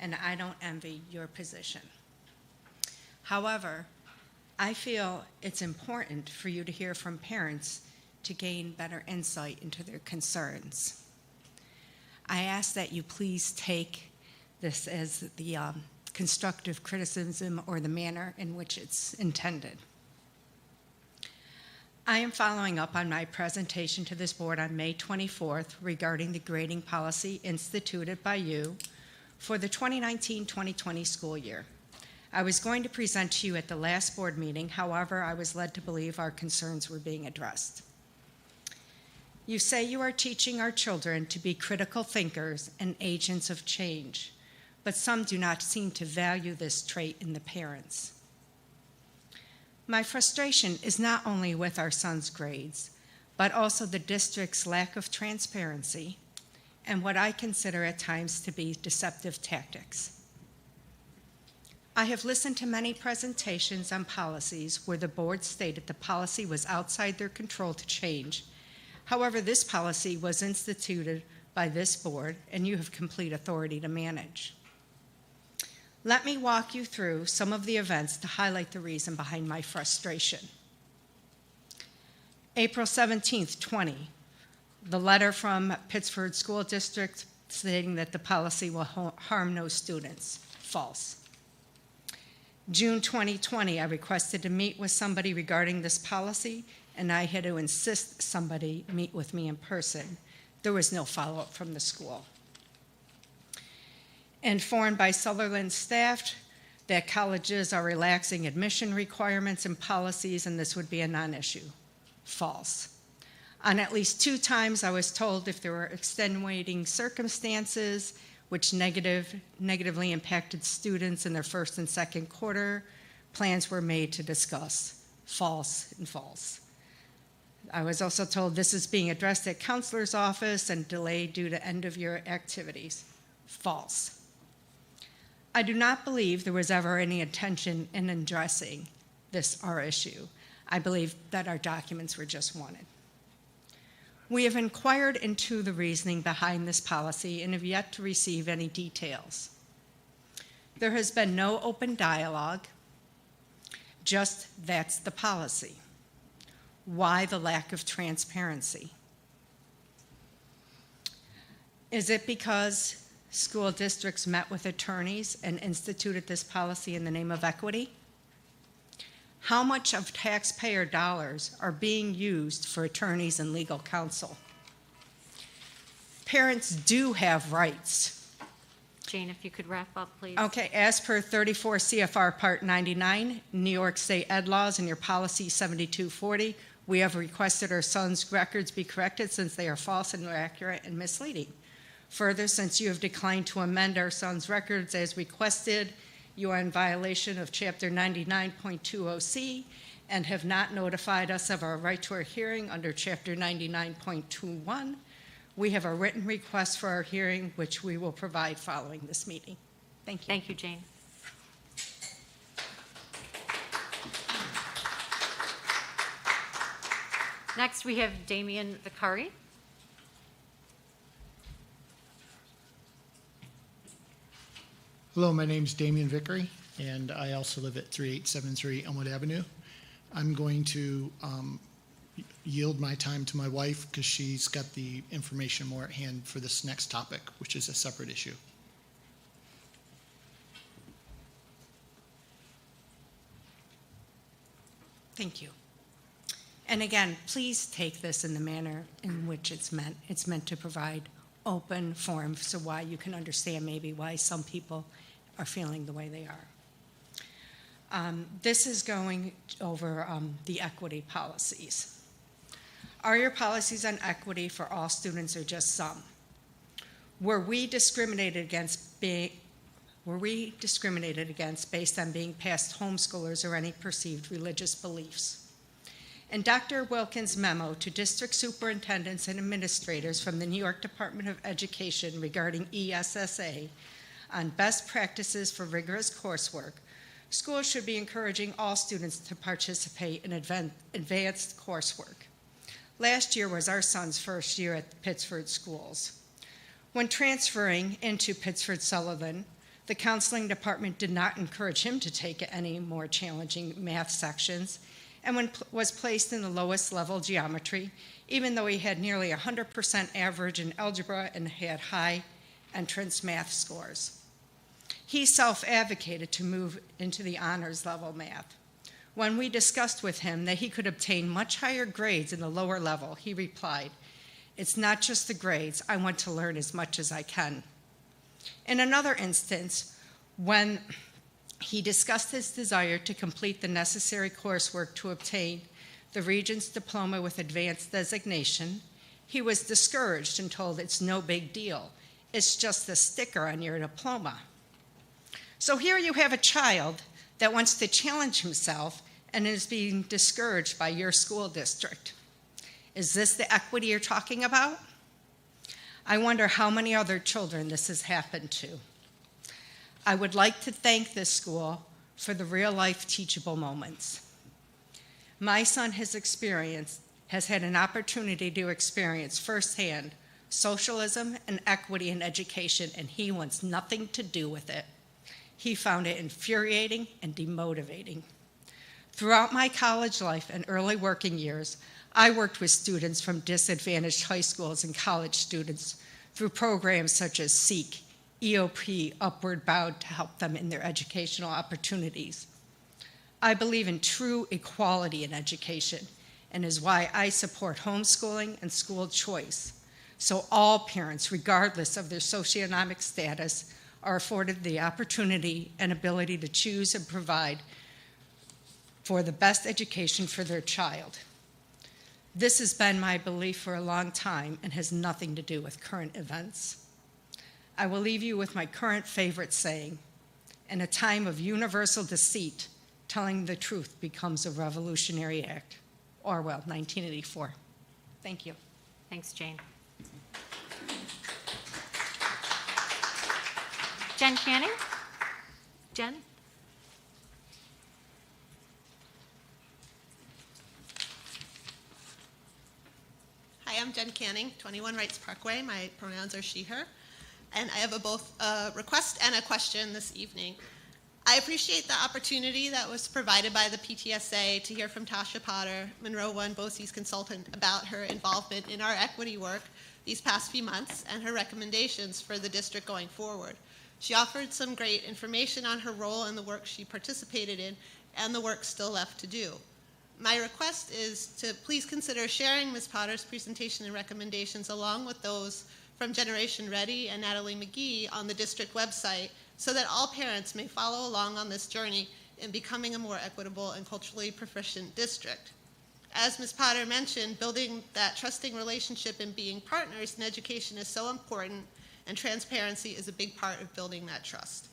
and I don't envy your position. However, I feel it's important for you to hear from parents to gain better insight into their concerns. I ask that you please take this as the constructive criticism or the manner in which it's intended. I am following up on my presentation to this board on May 24th regarding the grading policy instituted by you for the 2019-2020 school year. I was going to present to you at the last board meeting, however, I was led to believe our concerns were being addressed. You say you are teaching our children to be critical thinkers and agents of change, but some do not seem to value this trait in the parents. My frustration is not only with our son's grades, but also the district's lack of transparency and what I consider at times to be deceptive tactics. I have listened to many presentations on policies where the board stated the policy was outside their control to change. However, this policy was instituted by this board and you have complete authority to manage. Let me walk you through some of the events to highlight the reason behind my frustration. April 17th, 20, the letter from Pittsford School District stating that the policy will harm no students. False. June 2020, I requested to meet with somebody regarding this policy, and I had to insist somebody meet with me in person. There was no follow-up from the school. Informed by Sutherland staff that colleges are relaxing admission requirements and policies and this would be a non-issue. False. On at least 2 times I was told if there were extenuating circumstances which negatively impacted students in their first and second quarter, plans were made to discuss. False and false. I was also told this is being addressed at counselor's office and delayed due to end-of-year activities. False. I do not believe there was ever any intention in addressing our issue. I believe that our documents were just wanted. We have inquired into the reasoning behind this policy and have yet to receive any details. There has been no open dialogue, just that's the policy. Why the lack of transparency? Is it because school districts met with attorneys and instituted this policy in the name of equity? How much of taxpayer dollars are being used for attorneys and legal counsel? Parents do have rights. Jane, if you could wrap up, please. Okay, as per 34 CFR Part 99, New York State Ed Laws and your policy 7240, we have requested our son's records be corrected since they are false and inaccurate and misleading. Further, since you have declined to amend our son's records as requested, you are in violation of Chapter 99.20C and have not notified us of our right to our hearing under Chapter 99.21. We have a written request for our hearing, which we will provide following this meeting. Thank you. Thank you, Jane. Next, we have Damian Vicari. Hello, my name is Damian Vickery, and I also live at 3873 Elmwood Avenue. I'm going to yield my time to my wife because she's got the information more at hand for this next topic, which is a separate issue. Thank you. And again, please take this in the manner in which it's meant. It's meant to provide open forum so why you can understand maybe why some people are feeling the way they are. This is going over the equity policies. Are your policies on equity for all students or just some? Were we discriminated against based on being past homeschoolers or any perceived religious beliefs? In Dr. Wilkins' memo to district superintendents and administrators from the New York Department of Education regarding ESSA on best practices for rigorous coursework, schools should be encouraging all students to participate in advanced coursework. Last year was our son's first year at the Pittsford schools. When transferring into Pittsford Sullivan, the counseling department did not encourage him to take any more challenging math sections, and was placed in the lowest level geometry, even though he had nearly 100% average in algebra and had high entrance math scores. He self-advocated to move into the honors level math. When we discussed with him that he could obtain much higher grades in the lower level, he replied, "It's not just the grades, I want to learn as much as I can." In another instance, when he discussed his desire to complete the necessary coursework to obtain the Regents Diploma with Advanced Designation, he was discouraged and told it's no big deal. It's just a sticker on your diploma. So here you have a child that wants to challenge himself and is being discouraged by your school district. Is this the equity you're talking about? I wonder how many other children this has happened to. I would like to thank this school for the real-life teachable moments. My son has had an opportunity to experience firsthand socialism and equity in education, and he wants nothing to do with it. He found it infuriating and demotivating. Throughout my college life and early working years, I worked with students from disadvantaged high schools and college students through programs such as SEEK, EOP, Upward Bound, to help them in their educational opportunities. I believe in true equality in education, and is why I support homeschooling and school choice, so all parents, regardless of their socioeconomic status, are afforded the opportunity and ability to choose and provide for the best education for their child. This has been my belief for a long time and has nothing to do with current events. I will leave you with my current favorite saying: in a time of universal deceit, telling the truth becomes a revolutionary act. Orwell, 1984. Thank you. Thanks, Jane. Jen Canning? Jen? Hi, I'm Jen Canning, 21 Wrights Parkway. My pronouns are she, her. And I have both a request and a question this evening. I appreciate the opportunity that was provided by the PTSA to hear from Tasha Potter, Monroe One BOCES consultant, about her involvement in our equity work these past few months and her recommendations for the district going forward. She offered some great information on her role and the work she participated in and the work still left to do. My request is to please consider sharing Ms. Potter's presentation and recommendations along with those from Generation Ready and Natalie McGee on the district website so that all parents may follow along on this journey in becoming a more equitable and culturally proficient district. As Ms. Potter mentioned, building that trusting relationship and being partners in education is so important, and transparency is a big part of building that trust.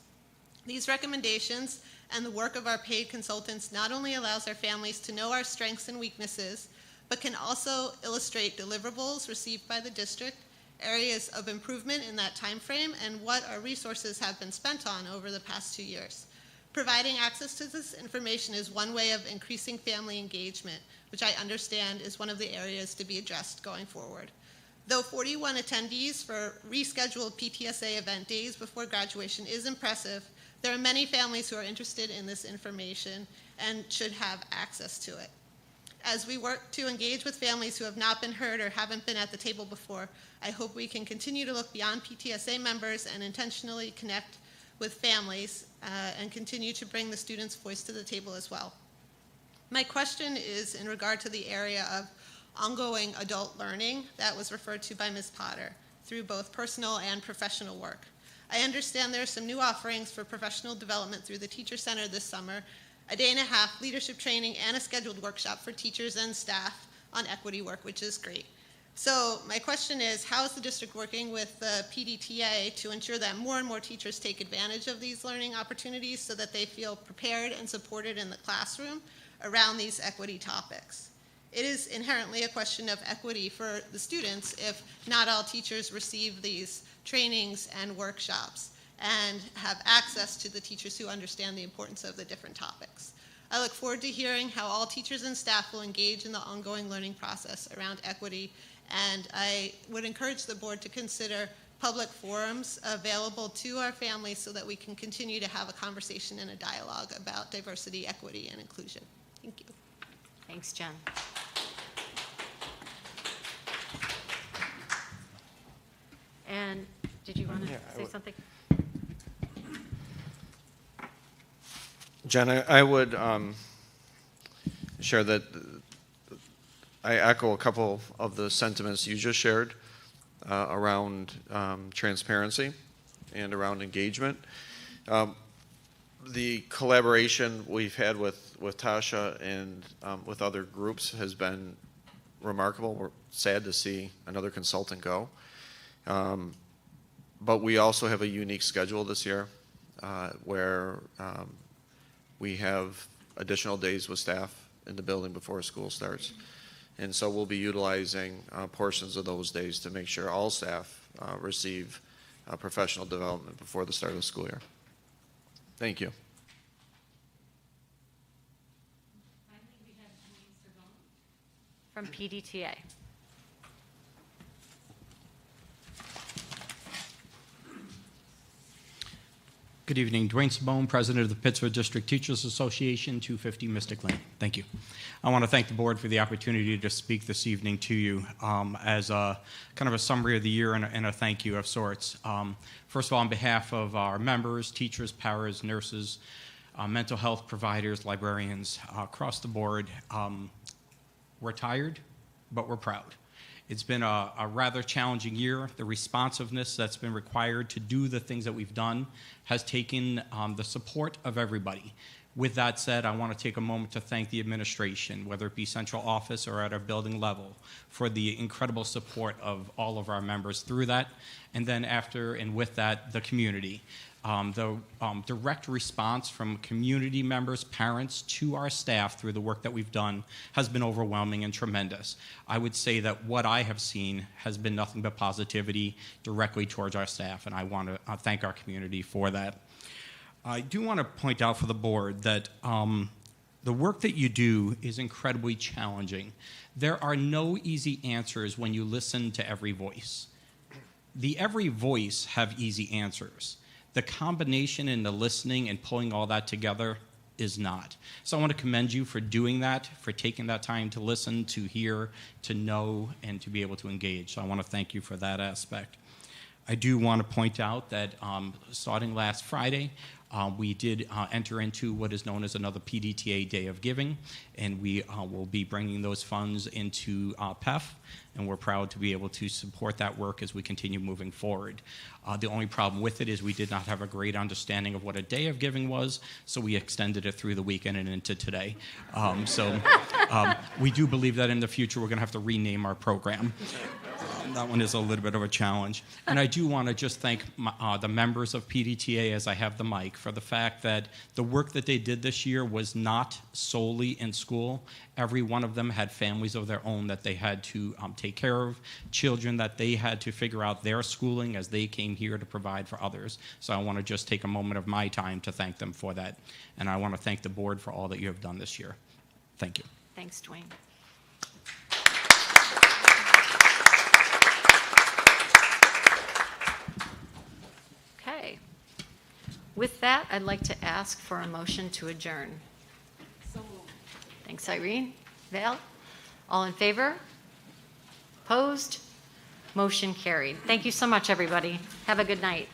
These recommendations and the work of our paid consultants not only allows our families to know our strengths and weaknesses, but can also illustrate deliverables received by the district, areas of improvement in that time frame, and what our resources have been spent on over the past 2 years. Providing access to this information is one way of increasing family engagement, which I understand is one of the areas to be addressed going forward. Though 41 attendees for rescheduled PTSA event days before graduation is impressive, there are many families who are interested in this information and should have access to it. As we work to engage with families who have not been heard or haven't been at the table before, I hope we can continue to look beyond PTSA members and intentionally connect with families and continue to bring the students' voice to the table as well. My question is in regard to the area of ongoing adult learning that was referred to by Ms. Potter through both personal and professional work. I understand there are some new offerings for professional development through the Teacher Center this summer, a day-and-a-half leadership training, and a scheduled workshop for teachers and staff on equity work, which is great. So my question is, how is the district working with the Pdta to ensure that more and more teachers take advantage of these learning opportunities so that they feel prepared and supported in the classroom around these equity topics? It is inherently a question of equity for the students if not all teachers receive these trainings and workshops and have access to the teachers who understand the importance of the different topics. I look forward to hearing how all teachers and staff will engage in the ongoing learning process around equity, and I would encourage the board to consider public forums available to our families so that we can continue to have a conversation and a dialogue about diversity, equity, and inclusion. Thank you. Thanks, Jen. And did you want to say something? Jen, I would share that I echo a couple of the sentiments you just shared around transparency and around engagement. The collaboration we've had with Tasha and with other groups has been remarkable. We're sad to see another consultant go. But we also have a unique schedule this year where we have additional days with staff in the building before school starts. And so we'll be utilizing portions of those days to make sure all staff receive professional development before the start of the school year. Thank you. Finally, we have Dwayne from Pdta. Good evening. Dwayne Sabone, President of the Pittsford District Teachers Association, 250 Mystic Lane. Thank you. I want to thank the board for the opportunity to speak this evening to you as a kind of a summary of the year and a thank you of sorts. First of all, on behalf of our members, teachers, paras, nurses, mental health providers, librarians, across the board, we're tired, but we're proud. It's been a rather challenging year. The responsiveness that's been required to do the things that we've done has taken the support of everybody. With that said, I want to take a moment to thank the administration, whether it be central office or at our building level, for the incredible support of all of our members through that. And then after and with that, the community. The direct response from community members, parents, to our staff through the work that we've done has been overwhelming and tremendous. I would say that what I have seen has been nothing but positivity directly towards our staff, and I want to thank our community for that. I do want to point out for the board that the work that you do is incredibly challenging. There are no easy answers when you listen to every voice. The every voice have easy answers. The combination in the listening and pulling all that together is not. So I want to commend you for doing that, for taking that time to listen, to hear, to know, and to be able to engage. So I want to thank you for that aspect. I do want to point out that starting last Friday, we did enter into what is known as another Pdta Day of Giving, and we will be bringing those funds into PEF, and we're proud to be able to support that work as we continue moving forward. The only problem with it is we did not have a great understanding of what a Day of Giving was, so we extended it through the weekend and into today. We do believe that in the future we're going to have to rename our program. That one is a little bit of a challenge. And I do want to just thank the members of Pdta, as I have the mic, for the fact that the work that they did this year was not solely in school. Every one of them had families of their own that they had to take care of, children that they had to figure out their schooling as they came here to provide for others. So I want to just take a moment of my time to thank them for that. And I want to thank the board for all that you have done this year. Thank you. Thanks, Dwayne. Okay. With that, I'd like to ask for a motion to adjourn. Thanks, Irene. Val? All in favor? Opposed? Motion carried. Thank you so much, everybody. Have a good night.